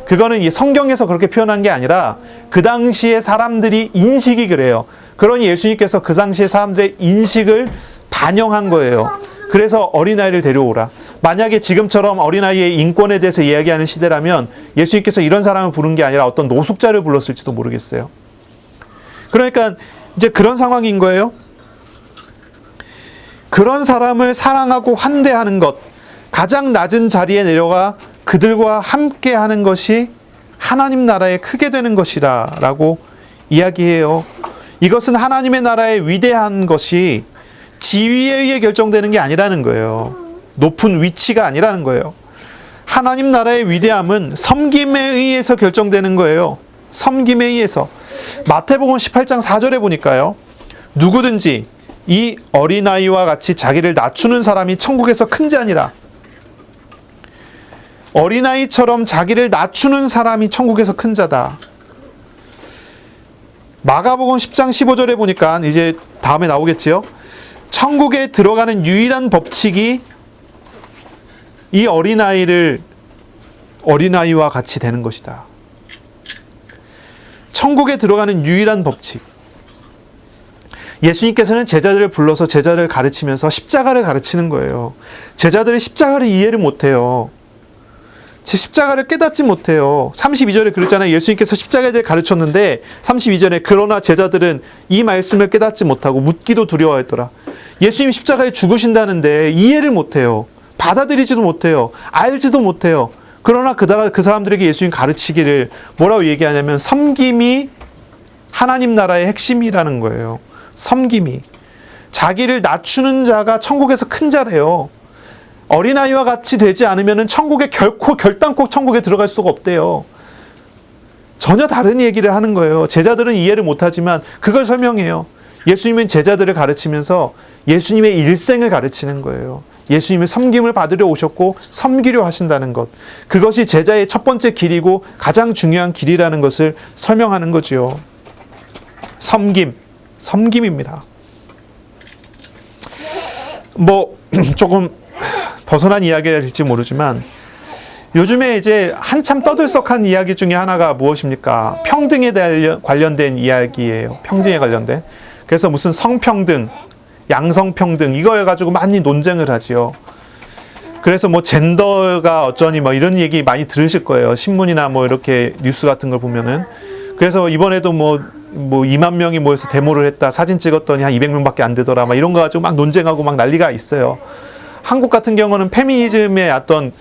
그거는 성경에서 그렇게 표현한 게 아니라 그 당시에 사람들이 인식이 그래요. 그러니 예수님께서 그 당시에 사람들의 인식을 반영한 거예요. 그래서 어린아이를 데려오라. 만약에 지금처럼 어린아이의 인권에 대해서 이야기하는 시대라면 예수님께서 이런 사람을 부른 게 아니라 어떤 노숙자를 불렀을지도 모르겠어요. 그러니까 이제 그런 상황인 거예요. 그런 사람을 사랑하고 환대하는 것, 가장 낮은 자리에 내려가 그들과 함께 하는 것이 하나님 나라에 크게 되는 것이라 라고 이야기해요. 이것은 하나님의 나라의 위대한 것이 지위에 의해 결정되는 게 아니라는 거예요. 높은 위치가 아니라는 거예요. 하나님 나라의 위대함은 섬김에 의해서 결정되는 거예요. 섬김에 의해서. 마태복음 18장 4절에 보니까요. 누구든지 이 어린아이와 같이 자기를 낮추는 사람이 천국에서 큰 자니라. 어린아이처럼 자기를 낮추는 사람이 천국에서 큰 자다. 마가복음 10장 15절에 보니까 이제 다음에 나오겠지요. 천국에 들어가는 유일한 법칙이 이 어린아이와 같이 되는 것이다. 천국에 들어가는 유일한 법칙. 예수님께서는 제자들을 불러서 제자들을 가르치면서 십자가를 가르치는 거예요. 제자들이 십자가를 이해를 못해요. 십자가를 깨닫지 못해요. 32절에 그랬잖아요. 예수님께서 십자가에 대해 가르쳤는데 32절에 그러나 제자들은 이 말씀을 깨닫지 못하고 묻기도 두려워했더라. 예수님 십자가에 죽으신다는데 이해를 못해요. 받아들이지도 못해요. 알지도 못해요. 그러나 그 사람들에게 예수님 가르치기를 뭐라고 얘기하냐면 섬김이 하나님 나라의 핵심이라는 거예요. 섬김이. 자기를 낮추는 자가 천국에서 큰 자래요. 어린아이와 같이 되지 않으면 천국에 결단코 천국에 들어갈 수가 없대요. 전혀 다른 얘기를 하는 거예요. 제자들은 이해를 못하지만 그걸 설명해요. 예수님은 제자들을 가르치면서 예수님의 일생을 가르치는 거예요. 예수님의 섬김을 받으려 오셨고 섬기려 하신다는 것. 그것이 제자의 첫 번째 길이고 가장 중요한 길이라는 것을 설명하는 거지요. 섬김입니다. 조금 벗어난 이야기가 될지 모르지만 요즘에 이제 한참 떠들썩한 이야기 중에 하나가 무엇입니까? 평등에 관련된 이야기예요. 평등에 관련된. 그래서 무슨 성평등, 양성평등 이거에 가지고 많이 논쟁을 하지요. 그래서 젠더가 어쩌니 이런 얘기 많이 들으실 거예요. 신문이나 이렇게 뉴스 같은 걸 보면은. 그래서 이번에도 2만 명이 모여서 데모를 했다. 사진 찍었더니 한 200명밖에 안 되더라. 이런 거 가지고 막 논쟁하고 막 난리가 있어요. 한국 같은 경우는 페미니즘의 어떤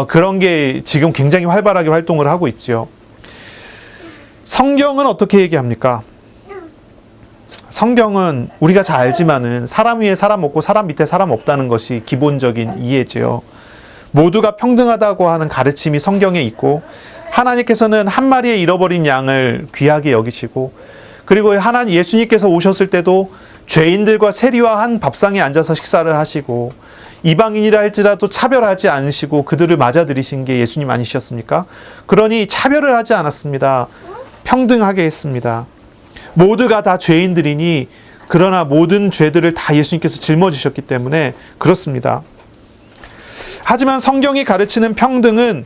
그런 게 지금 굉장히 활발하게 활동을 하고 있죠. 성경은 어떻게 얘기합니까? 성경은 우리가 잘 알지만은 사람 위에 사람 없고 사람 밑에 사람 없다는 것이 기본적인 이해지요. 모두가 평등하다고 하는 가르침이 성경에 있고 하나님께서는 한 마리의 잃어버린 양을 귀하게 여기시고 그리고 예수님께서 오셨을 때도 죄인들과 세리와 한 밥상에 앉아서 식사를 하시고 이방인이라 할지라도 차별하지 않으시고 그들을 맞아들이신 게 예수님 아니셨습니까? 그러니 차별을 하지 않았습니다. 평등하게 했습니다. 모두가 다 죄인들이니 그러나 모든 죄들을 다 예수님께서 짊어지셨기 때문에 그렇습니다. 하지만 성경이 가르치는 평등은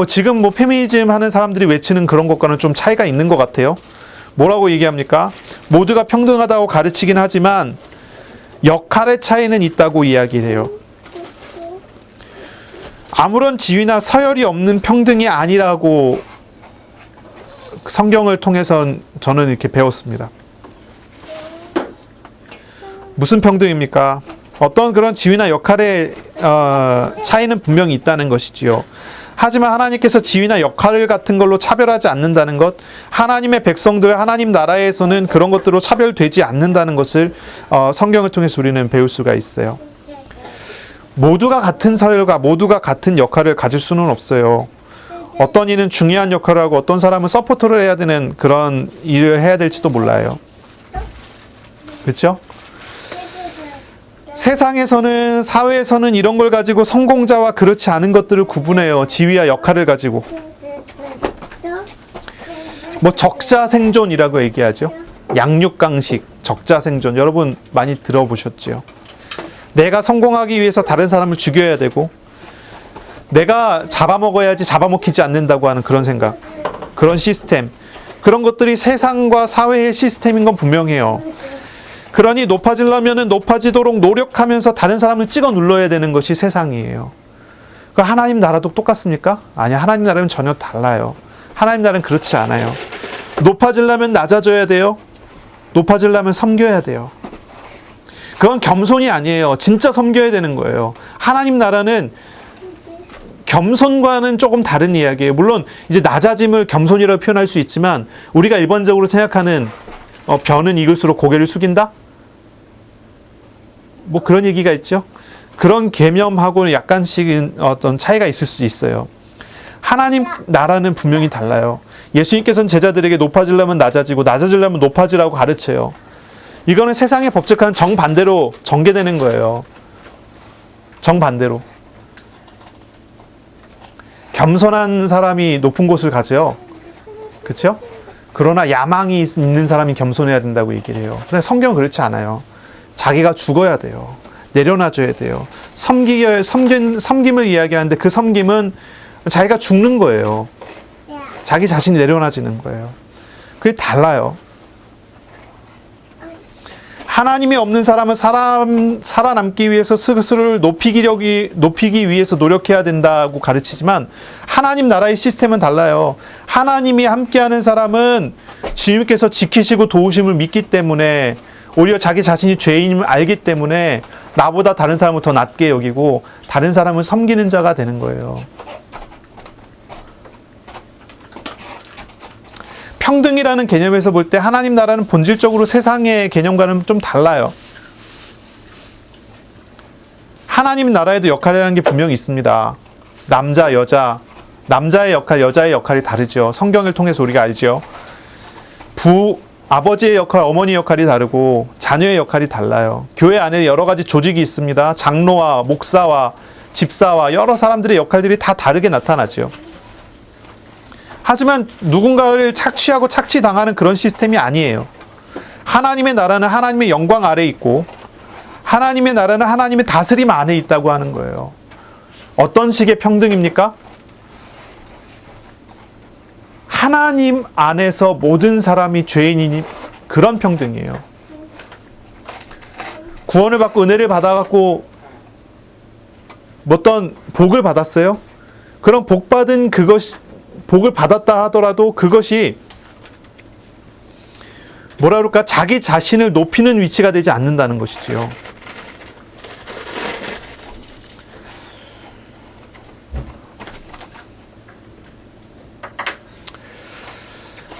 지금 페미니즘 하는 사람들이 외치는 그런 것과는 좀 차이가 있는 것 같아요. 뭐라고 얘기합니까? 모두가 평등하다고 가르치긴 하지만 역할의 차이는 있다고 이야기를 해요. 아무런 지위나 서열이 없는 평등이 아니라고 성경을 통해서 저는 이렇게 배웠습니다. 무슨 평등입니까? 어떤 그런 지위나 역할의 차이는 분명히 있다는 것이지요. 하지만 하나님께서 지위나 역할 같은 걸로 차별하지 않는다는 것, 하나님의 백성들, 하나님 나라에서는 그런 것들로 차별되지 않는다는 것을 성경을 통해서 우리는 배울 수가 있어요. 모두가 같은 서열과 모두가 같은 역할을 가질 수는 없어요. 어떤 이는 중요한 역할을 하고 어떤 사람은 서포터를 해야 되는 그런 일을 해야 될지도 몰라요. 그렇죠? 세상에서는, 사회에서는 이런 걸 가지고 성공자와 그렇지 않은 것들을 구분해요. 지위와 역할을 가지고. 적자 생존이라고 얘기하죠. 양육강식, 적자생존, 여러분 많이 들어보셨죠? 내가 성공하기 위해서 다른 사람을 죽여야 되고, 내가 잡아먹어야지 잡아먹히지 않는다고 하는 그런 생각, 그런 시스템, 그런 것들이 세상과 사회의 시스템인 건 분명해요. 그러니 높아지려면 높아지도록 노력하면서 다른 사람을 찍어 눌러야 되는 것이 세상이에요. 그 하나님 나라도 똑같습니까? 아니요, 하나님 나라는 전혀 달라요. 하나님 나라는 그렇지 않아요. 높아지려면 낮아져야 돼요. 높아지려면 섬겨야 돼요. 그건 겸손이 아니에요. 진짜 섬겨야 되는 거예요. 하나님 나라는 겸손과는 조금 다른 이야기예요. 물론 이제 낮아짐을 겸손이라고 표현할 수 있지만, 우리가 일반적으로 생각하는 벼는 익을수록 고개를 숙인다? 뭐 그런 얘기가 있죠. 그런 개념하고는 약간씩 어떤 차이가 있을 수 있어요. 하나님 나라는 분명히 달라요. 예수님께서는 제자들에게 높아지려면 낮아지고 낮아지려면 높아지라고 가르쳐요. 이거는 세상의 법칙과는 정반대로 전개되는 거예요. 정반대로. 겸손한 사람이 높은 곳을 가죠. 그렇죠? 그러나 야망이 있는 사람이 겸손해야 된다고 얘기를 해요. 그런데 성경은 그렇지 않아요. 자기가 죽어야 돼요. 내려놔줘야 돼요. 섬김을 이야기하는데 그 섬김은 자기가 죽는 거예요. 자기 자신이 내려놔지는 거예요. 그게 달라요. 하나님이 없는 사람은 살아남기 위해서 스스로를 높이기 위해서 노력해야 된다고 가르치지만, 하나님 나라의 시스템은 달라요. 하나님이 함께하는 사람은 주님께서 지키시고 도우심을 믿기 때문에, 오히려 자기 자신이 죄인임을 알기 때문에 나보다 다른 사람을 더 낮게 여기고 다른 사람을 섬기는 자가 되는 거예요. 평등이라는 개념에서 볼 때 하나님 나라는 본질적으로 세상의 개념과는 좀 달라요. 하나님 나라에도 역할이라는 게 분명히 있습니다. 남자, 여자, 남자의 역할, 여자의 역할이 다르죠. 성경을 통해서 우리가 알죠. 아버지의 역할, 어머니의 역할이 다르고 자녀의 역할이 달라요. 교회 안에 여러 가지 조직이 있습니다. 장로와 목사와 집사와 여러 사람들의 역할들이 다 다르게 나타나죠. 하지만 누군가를 착취하고 착취당하는 그런 시스템이 아니에요. 하나님의 나라는 하나님의 영광 아래에 있고, 하나님의 나라는 하나님의 다스림 안에 있다고 하는 거예요. 어떤 식의 평등입니까? 하나님 안에서 모든 사람이 죄인이니 그런 평등이에요. 구원을 받고 은혜를 받아갖고 어떤 복을 받았어요? 그럼 복받은 복을 받았다 하더라도 그것이 뭐라 그럴까? 자기 자신을 높이는 위치가 되지 않는다는 것이지요.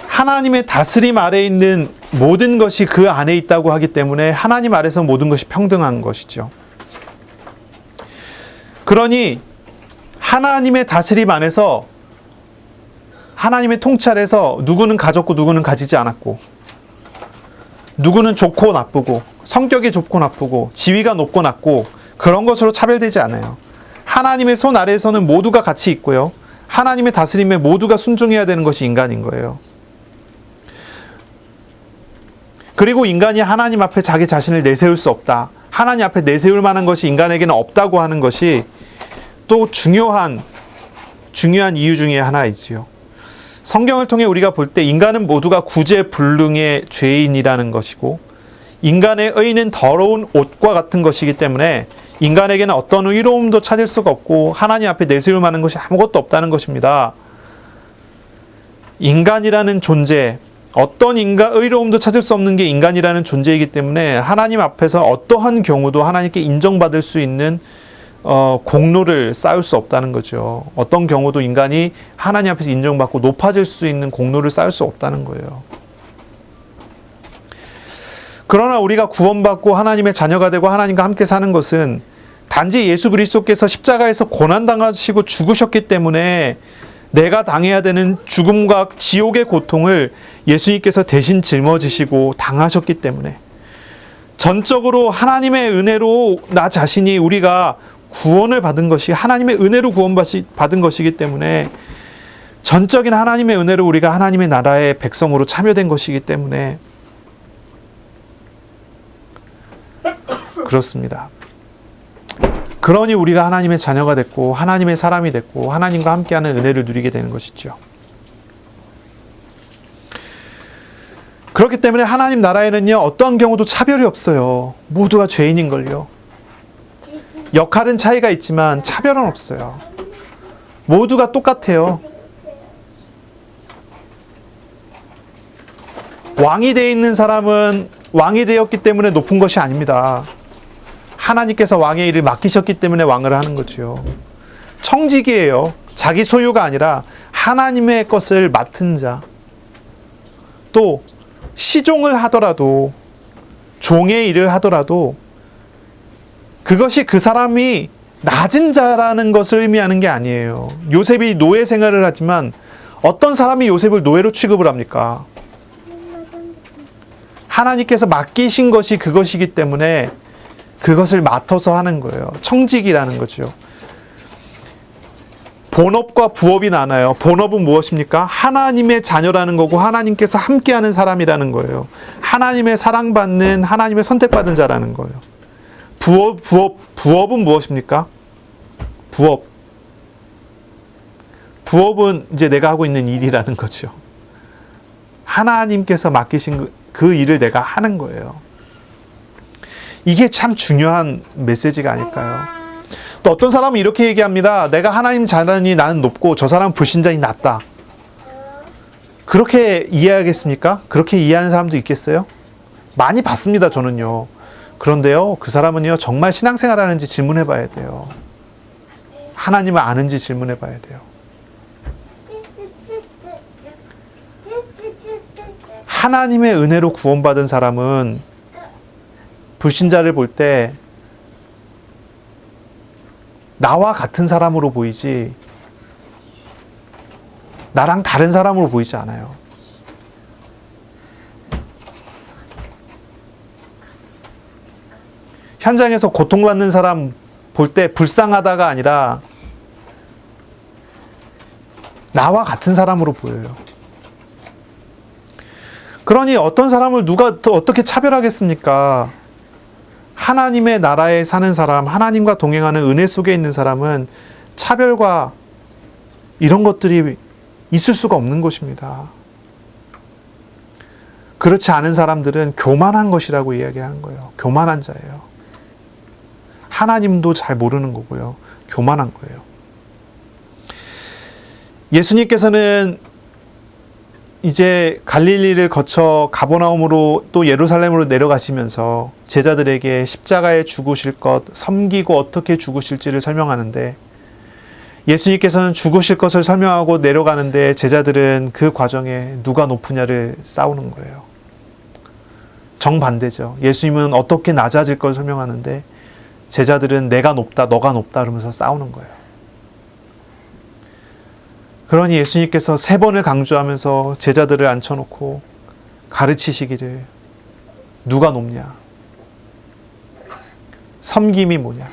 하나님의 다스림 아래에 있는 모든 것이 그 안에 있다고 하기 때문에 하나님 아래서 모든 것이 평등한 것이죠. 그러니 하나님의 다스림 안에서, 하나님의 통찰에서 누구는 가졌고 누구는 가지지 않았고, 누구는 좋고 나쁘고, 성격이 좋고 나쁘고, 지위가 높고 낮고, 그런 것으로 차별되지 않아요. 하나님의 손 아래에서는 모두가 같이 있고요. 하나님의 다스림에 모두가 순종해야 되는 것이 인간인 거예요. 그리고 인간이 하나님 앞에 자기 자신을 내세울 수 없다, 하나님 앞에 내세울 만한 것이 인간에게는 없다고 하는 것이 또 중요한 이유 중에 하나이지요. 성경을 통해 우리가 볼 때 인간은 모두가 구제불능의 죄인이라는 것이고, 인간의 의는 더러운 옷과 같은 것이기 때문에 인간에게는 어떤 의로움도 찾을 수가 없고 하나님 앞에 내세울 만한 것이 아무것도 없다는 것입니다. 인간이라는 존재, 어떤 의로움도 찾을 수 없는 게 인간이라는 존재이기 때문에 하나님 앞에서 어떠한 경우도 하나님께 인정받을 수 있는 공로를 쌓을 수 없다는 거죠. 어떤 경우도 인간이 하나님 앞에서 인정받고 높아질 수 있는 공로를 쌓을 수 없다는 거예요. 그러나 우리가 구원받고 하나님의 자녀가 되고 하나님과 함께 사는 것은 단지 예수 그리스도께서 십자가에서 고난당하시고 죽으셨기 때문에 내가 당해야 되는 죽음과 지옥의 고통을 예수님께서 대신 짊어지시고 당하셨기 때문에, 전적으로 하나님의 은혜로 나 자신이, 우리가 구원을 받은 것이 하나님의 은혜로 구원받은 것이기 때문에, 전적인 하나님의 은혜로 우리가 하나님의 나라의 백성으로 참여된 것이기 때문에 그렇습니다. 그러니 우리가 하나님의 자녀가 됐고 하나님의 사람이 됐고 하나님과 함께하는 은혜를 누리게 되는 것이죠. 그렇기 때문에 하나님 나라에는요, 어떠한 경우도 차별이 없어요. 모두가 죄인인걸요. 역할은 차이가 있지만 차별은 없어요. 모두가 똑같아요. 왕이 되어 있는 사람은 왕이 되었기 때문에 높은 것이 아닙니다. 하나님께서 왕의 일을 맡기셨기 때문에 왕을 하는 거죠. 청직이에요. 자기 소유가 아니라 하나님의 것을 맡은 자. 또 시종을 하더라도, 종의 일을 하더라도 그것이 그 사람이 낮은 자라는 것을 의미하는 게 아니에요. 요셉이 노예 생활을 하지만 어떤 사람이 요셉을 노예로 취급을 합니까? 하나님께서 맡기신 것이 그것이기 때문에 그것을 맡아서 하는 거예요. 청직이라는 거죠. 본업과 부업이 나눠요. 본업은 무엇입니까? 하나님의 자녀라는 거고 하나님께서 함께하는 사람이라는 거예요. 하나님의 사랑받는, 하나님의 선택받은 자라는 거예요. 부업은 무엇입니까? 부업은 이제 내가 하고 있는 일이라는 거죠. 하나님께서 맡기신 그 일을 내가 하는 거예요. 이게 참 중요한 메시지가 아닐까요? 또 어떤 사람은 이렇게 얘기합니다. 내가 하나님 자녀니 나는 높고 저 사람은 불신자니 낮다. 그렇게 이해하겠습니까? 그렇게 이해하는 사람도 있겠어요? 많이 봤습니다, 저는요. 그런데요, 그 사람은요, 정말 신앙생활 하는지 질문해 봐야 돼요. 하나님을 아는지 질문해 봐야 돼요. 하나님의 은혜로 구원받은 사람은 불신자를 볼 때 나와 같은 사람으로 보이지 나랑 다른 사람으로 보이지 않아요. 현장에서 고통받는 사람 볼 때 불쌍하다가 아니라 나와 같은 사람으로 보여요. 그러니 어떤 사람을 누가 더 어떻게 차별하겠습니까? 하나님의 나라에 사는 사람, 하나님과 동행하는 은혜 속에 있는 사람은 차별과 이런 것들이 있을 수가 없는 것입니다. 그렇지 않은 사람들은 교만한 것이라고 이야기하는 거예요. 교만한 자예요. 하나님도 잘 모르는 거고요. 교만한 거예요. 예수님께서는 이제 갈릴리를 거쳐 가버나움으로 또 예루살렘으로 내려가시면서 제자들에게 십자가에 죽으실 것, 섬기고 어떻게 죽으실지를 설명하는데, 예수님께서는 죽으실 것을 설명하고 내려가는데 제자들은 그 과정에 누가 높으냐를 싸우는 거예요. 정반대죠. 예수님은 어떻게 낮아질 걸 설명하는데 제자들은 내가 높다, 너가 높다 그러면서 싸우는 거예요. 그러니 예수님께서 3번을 강조하면서 제자들을 앉혀놓고 가르치시기를, 누가 높냐? 섬김이 뭐냐?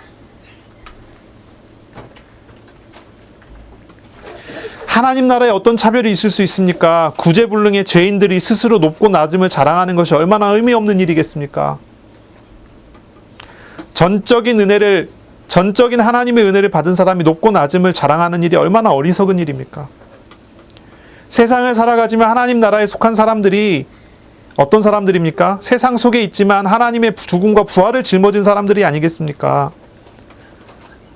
하나님 나라에 어떤 차별이 있을 수 있습니까? 구제불능의 죄인들이 스스로 높고 낮음을 자랑하는 것이 얼마나 의미 없는 일이겠습니까? 전적인 하나님의 은혜를 받은 사람이 높고 낮음을 자랑하는 일이 얼마나 어리석은 일입니까? 세상을 살아가지만 하나님 나라에 속한 사람들이 어떤 사람들입니까? 세상 속에 있지만 하나님의 죽음과 부활을 짊어진 사람들이 아니겠습니까?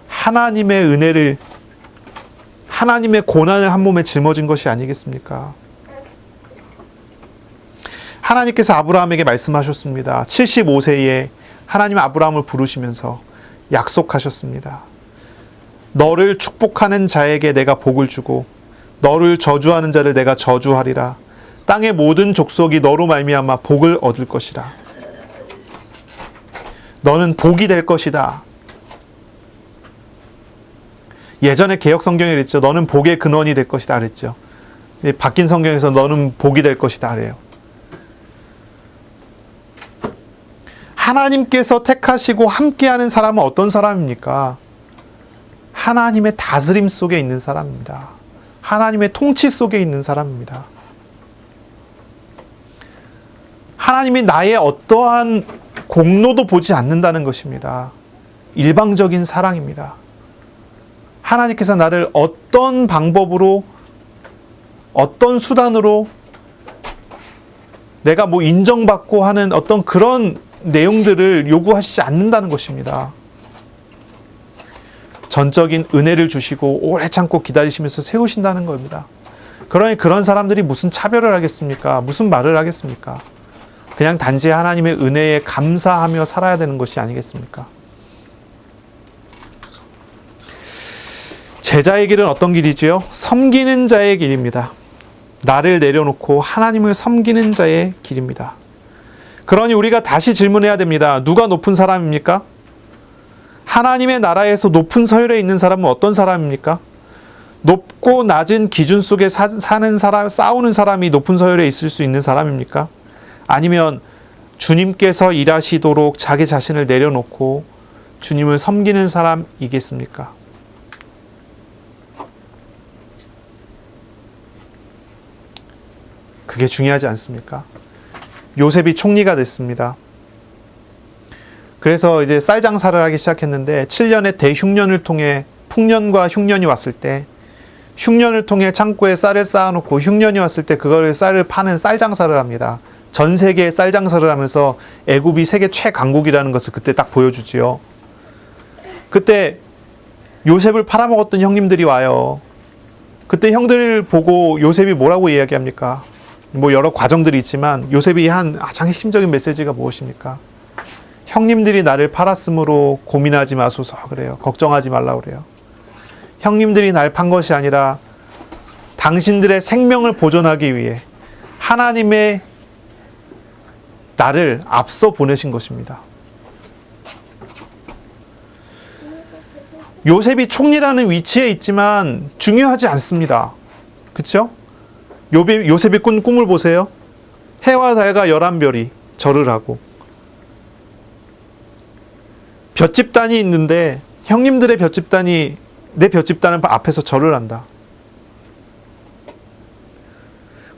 하나님의 은혜를, 하나님의 고난을 한 몸에 짊어진 것이 아니겠습니까? 하나님께서 아브라함에게 말씀하셨습니다. 75세에 하나님 아브라함을 부르시면서 약속하셨습니다. 너를 축복하는 자에게 내가 복을 주고 너를 저주하는 자를 내가 저주하리라. 땅의 모든 족속이 너로 말미암아 복을 얻을 것이라. 너는 복이 될 것이다. 예전에 개역 성경에 그랬죠. 너는 복의 근원이 될 것이다 그랬죠. 바뀐 성경에서 너는 복이 될 것이다 그래요. 하나님께서 택하시고 함께하는 사람은 어떤 사람입니까? 하나님의 다스림 속에 있는 사람입니다. 하나님의 통치 속에 있는 사람입니다. 하나님이 나의 어떠한 공로도 보지 않는다는 것입니다. 일방적인 사랑입니다. 하나님께서 나를 어떤 방법으로, 어떤 수단으로 내가 뭐 인정받고 하는 어떤 그런 내용들을 요구하시지 않는다는 것입니다. 전적인 은혜를 주시고 오래 참고 기다리시면서 세우신다는 겁니다. 그러니 그런 사람들이 무슨 차별을 하겠습니까? 무슨 말을 하겠습니까? 그냥 단지 하나님의 은혜에 감사하며 살아야 되는 것이 아니겠습니까? 제자의 길은 어떤 길이지요? 섬기는 자의 길입니다. 나를 내려놓고 하나님을 섬기는 자의 길입니다. 그러니 우리가 다시 질문해야 됩니다. 누가 높은 사람입니까? 하나님의 나라에서 높은 서열에 있는 사람은 어떤 사람입니까? 높고 낮은 기준 속에 사는 사람, 싸우는 사람이 높은 서열에 있을 수 있는 사람입니까? 아니면 주님께서 일하시도록 자기 자신을 내려놓고 주님을 섬기는 사람이겠습니까? 그게 중요하지 않습니까? 요셉이 총리가 됐습니다. 그래서 이제 쌀 장사를 하기 시작했는데 7년의 대흉년을 통해 풍년과 흉년이 왔을 때 흉년을 통해 창고에 쌀을 쌓아놓고 흉년이 왔을 때 그거를 쌀을 파는 쌀 장사를 합니다. 전 세계에 쌀 장사를 하면서 애굽이 세계 최강국이라는 것을 그때 딱 보여주지요. 그때 요셉을 팔아먹었던 형님들이 와요. 그때 형들을 보고 요셉이 뭐라고 이야기합니까? 뭐 여러 과정들이 있지만 요셉이 한 가장 핵심적인 메시지가 무엇입니까? 형님들이 나를 팔았으므로 고민하지 마소서 그래요. 걱정하지 말라고 그래요. 형님들이 날 판 것이 아니라 당신들의 생명을 보존하기 위해 하나님의 나를 앞서 보내신 것입니다. 요셉이 총리라는 위치에 있지만 중요하지 않습니다. 그렇죠? 요셉이 꾼 꿈을 보세요. 해와 달과 11별이 절을 하고 볏집단이 있는데 형님들의 볏집단이 내 볏집단을 앞에서 절을 한다.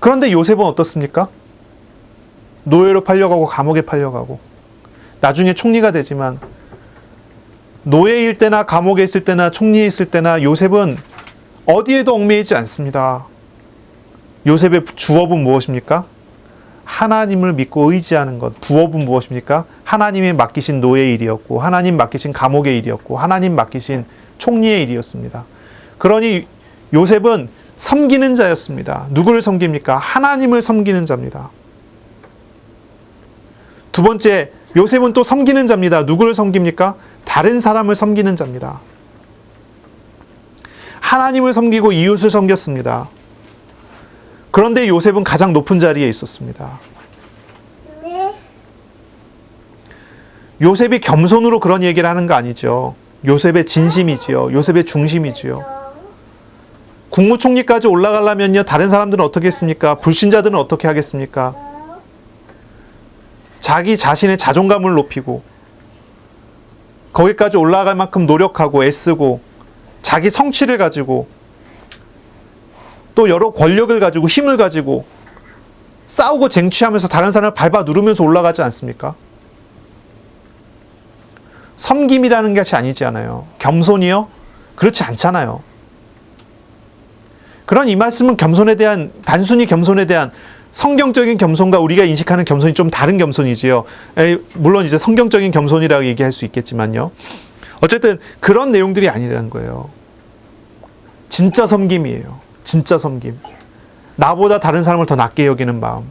그런데 요셉은 어떻습니까? 노예로 팔려가고 감옥에 팔려가고 나중에 총리가 되지만 노예일 때나 감옥에 있을 때나 총리에 있을 때나 요셉은 어디에도 얽매이지 않습니다. 요셉의 주업은 무엇입니까? 하나님을 믿고 의지하는 것. 부업은 무엇입니까? 하나님이 맡기신 노예의 일이었고 하나님 맡기신 감옥의 일이었고 하나님 맡기신 총리의 일이었습니다. 그러니 요셉은 섬기는 자였습니다. 누구를 섬깁니까? 하나님을 섬기는 자입니다. 두 번째, 요셉은 또 섬기는 자입니다. 누구를 섬깁니까? 다른 사람을 섬기는 자입니다. 하나님을 섬기고 이웃을 섬겼습니다. 그런데 요셉은 가장 높은 자리에 있었습니다. 요셉이 겸손으로 그런 얘기를 하는 거 아니죠. 요셉의 진심이지요. 요셉의 중심이지요. 국무총리까지 올라가려면요, 다른 사람들은 어떻게 했습니까? 불신자들은 어떻게 하겠습니까? 자기 자신의 자존감을 높이고 거기까지 올라갈 만큼 노력하고 애쓰고 자기 성취를 가지고 또 여러 권력을 가지고 힘을 가지고 싸우고 쟁취하면서 다른 사람을 밟아 누르면서 올라가지 않습니까? 섬김이라는 것이 아니지 않아요. 겸손이요? 그렇지 않잖아요. 그런 이 말씀은 겸손에 대한, 단순히 겸손에 대한 성경적인 겸손과 우리가 인식하는 겸손이 좀 다른 겸손이지요. 물론 이제 성경적인 겸손이라고 얘기할 수 있겠지만요. 어쨌든 그런 내용들이 아니라는 거예요. 진짜 섬김이에요. 진짜 섬김. 나보다 다른 사람을 더 낮게 여기는 마음.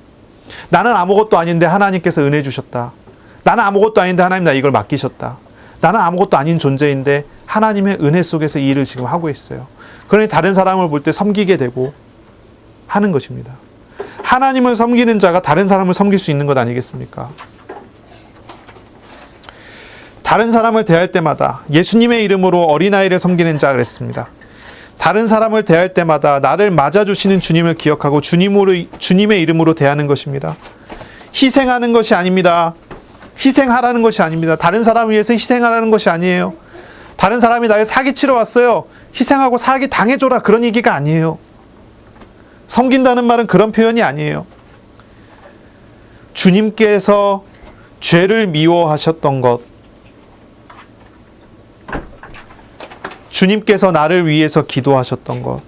나는 아무것도 아닌데 하나님께서 은혜 주셨다. 나는 아무것도 아닌데 하나님 나 이걸 맡기셨다. 나는 아무것도 아닌 존재인데 하나님의 은혜 속에서 이 일을 지금 하고 있어요. 그러니 다른 사람을 볼 때 섬기게 되고 하는 것입니다. 하나님을 섬기는 자가 다른 사람을 섬길 수 있는 것 아니겠습니까? 다른 사람을 대할 때마다 예수님의 이름으로 어린아이를 섬기는 자 그랬습니다. 다른 사람을 대할 때마다 나를 맞아주시는 주님을 기억하고 주님의 이름으로 대하는 것입니다. 희생하는 것이 아닙니다. 희생하라는 것이 아닙니다. 다른 사람을 위해서 희생하라는 것이 아니에요. 다른 사람이 나를 사기치러 왔어요. 희생하고 사기 당해줘라. 그런 얘기가 아니에요. 섬긴다는 말은 그런 표현이 아니에요. 주님께서 죄를 미워하셨던 것, 주님께서 나를 위해서 기도하셨던 것,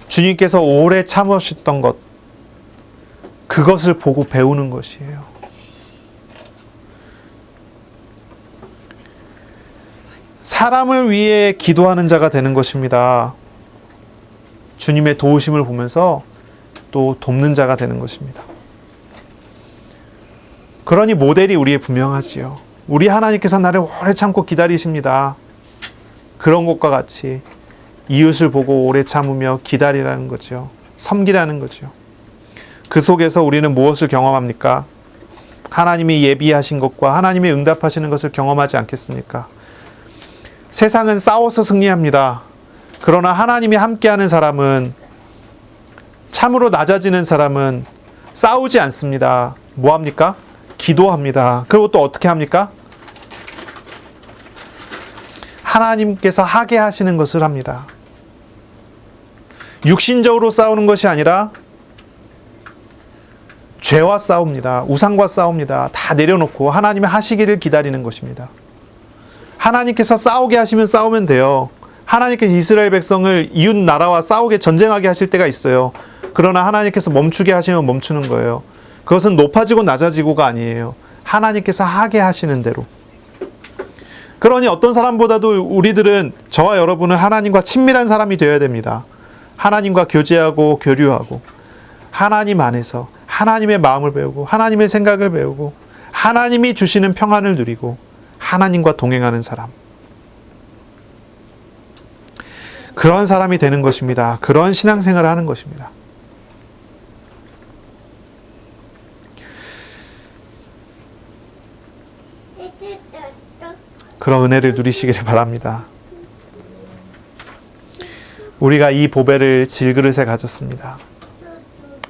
주님께서 오래 참으셨던 것, 그것을 보고 배우는 것이에요. 사람을 위해 기도하는 자가 되는 것입니다. 주님의 도우심을 보면서 또 돕는 자가 되는 것입니다. 그러니 모델이 우리의 분명하지요. 우리 하나님께서 나를 오래 참고 기다리십니다. 그런 것과 같이 이웃을 보고 오래 참으며 기다리라는 거죠. 섬기라는 거죠. 그 속에서 우리는 무엇을 경험합니까? 하나님이 예비하신 것과 하나님이 응답하시는 것을 경험하지 않겠습니까? 세상은 싸워서 승리합니다. 그러나 하나님이 함께하는 사람은, 참으로 낮아지는 사람은 싸우지 않습니다. 뭐 합니까? 기도합니다. 그리고 또 어떻게 합니까? 하나님께서 하게 하시는 것을 합니다. 육신적으로 싸우는 것이 아니라 죄와 싸웁니다. 우상과 싸웁니다. 다 내려놓고 하나님이 하시기를 기다리는 것입니다. 하나님께서 싸우게 하시면 싸우면 돼요. 하나님께서 이스라엘 백성을 이웃 나라와 싸우게 전쟁하게 하실 때가 있어요. 그러나 하나님께서 멈추게 하시면 멈추는 거예요. 그것은 높아지고 낮아지고가 아니에요. 하나님께서 하게 하시는 대로. 그러니 어떤 사람보다도 우리들은, 저와 여러분은 하나님과 친밀한 사람이 되어야 됩니다. 하나님과 교제하고 교류하고 하나님 안에서 하나님의 마음을 배우고 하나님의 생각을 배우고 하나님이 주시는 평안을 누리고 하나님과 동행하는 사람, 그런 사람이 되는 것입니다. 그런 신앙생활을 하는 것입니다. 그런 은혜를 누리시기를 바랍니다. 우리가 이 보배를 질그릇에 가졌습니다.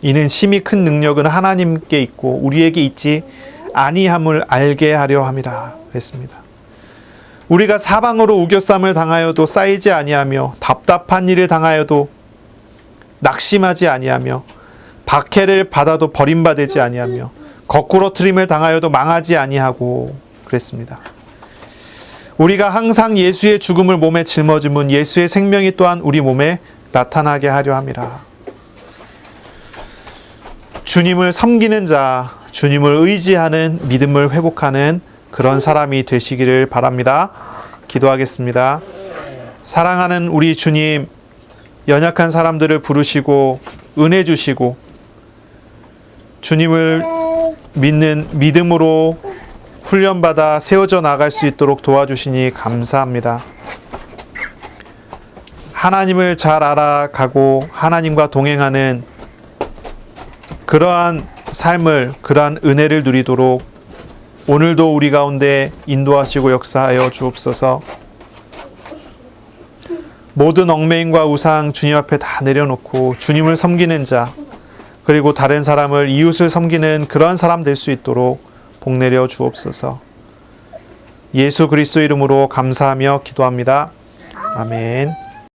이는 심히 큰 능력은 하나님께 있고 우리에게 있지 아니함을 알게 하려 함이라 했습니다. 우리가 사방으로 우겨쌈을 당하여도 쌓이지 아니하며 답답한 일을 당하여도 낙심하지 아니하며 박해를 받아도 버림받지 아니하며 거꾸로 트림을 당하여도 망하지 아니하고 그랬습니다. 우리가 항상 예수의 죽음을 몸에 짊어짐은 예수의 생명이 또한 우리 몸에 나타나게 하려 함이라. 주님을 섬기는 자, 주님을 의지하는 믿음을 회복하는 그런 사람이 되시기를 바랍니다. 기도하겠습니다. 사랑하는 우리 주님, 연약한 사람들을 부르시고 은혜 주시고 주님을 믿는 믿음으로 훈련받아 세워져 나갈 수 있도록 도와주시니 감사합니다. 하나님을 잘 알아가고 하나님과 동행하는 그러한 삶을, 그러한 은혜를 누리도록 오늘도 우리 가운데 인도하시고 역사하여 주옵소서. 모든 얽매임과 우상 주님 앞에 다 내려놓고 주님을 섬기는 자, 그리고 다른 사람을, 이웃을 섬기는 그러한 사람 될 수 있도록 복 내려 주옵소서. 예수 그리스도 이름으로 감사하며 기도합니다. 아멘.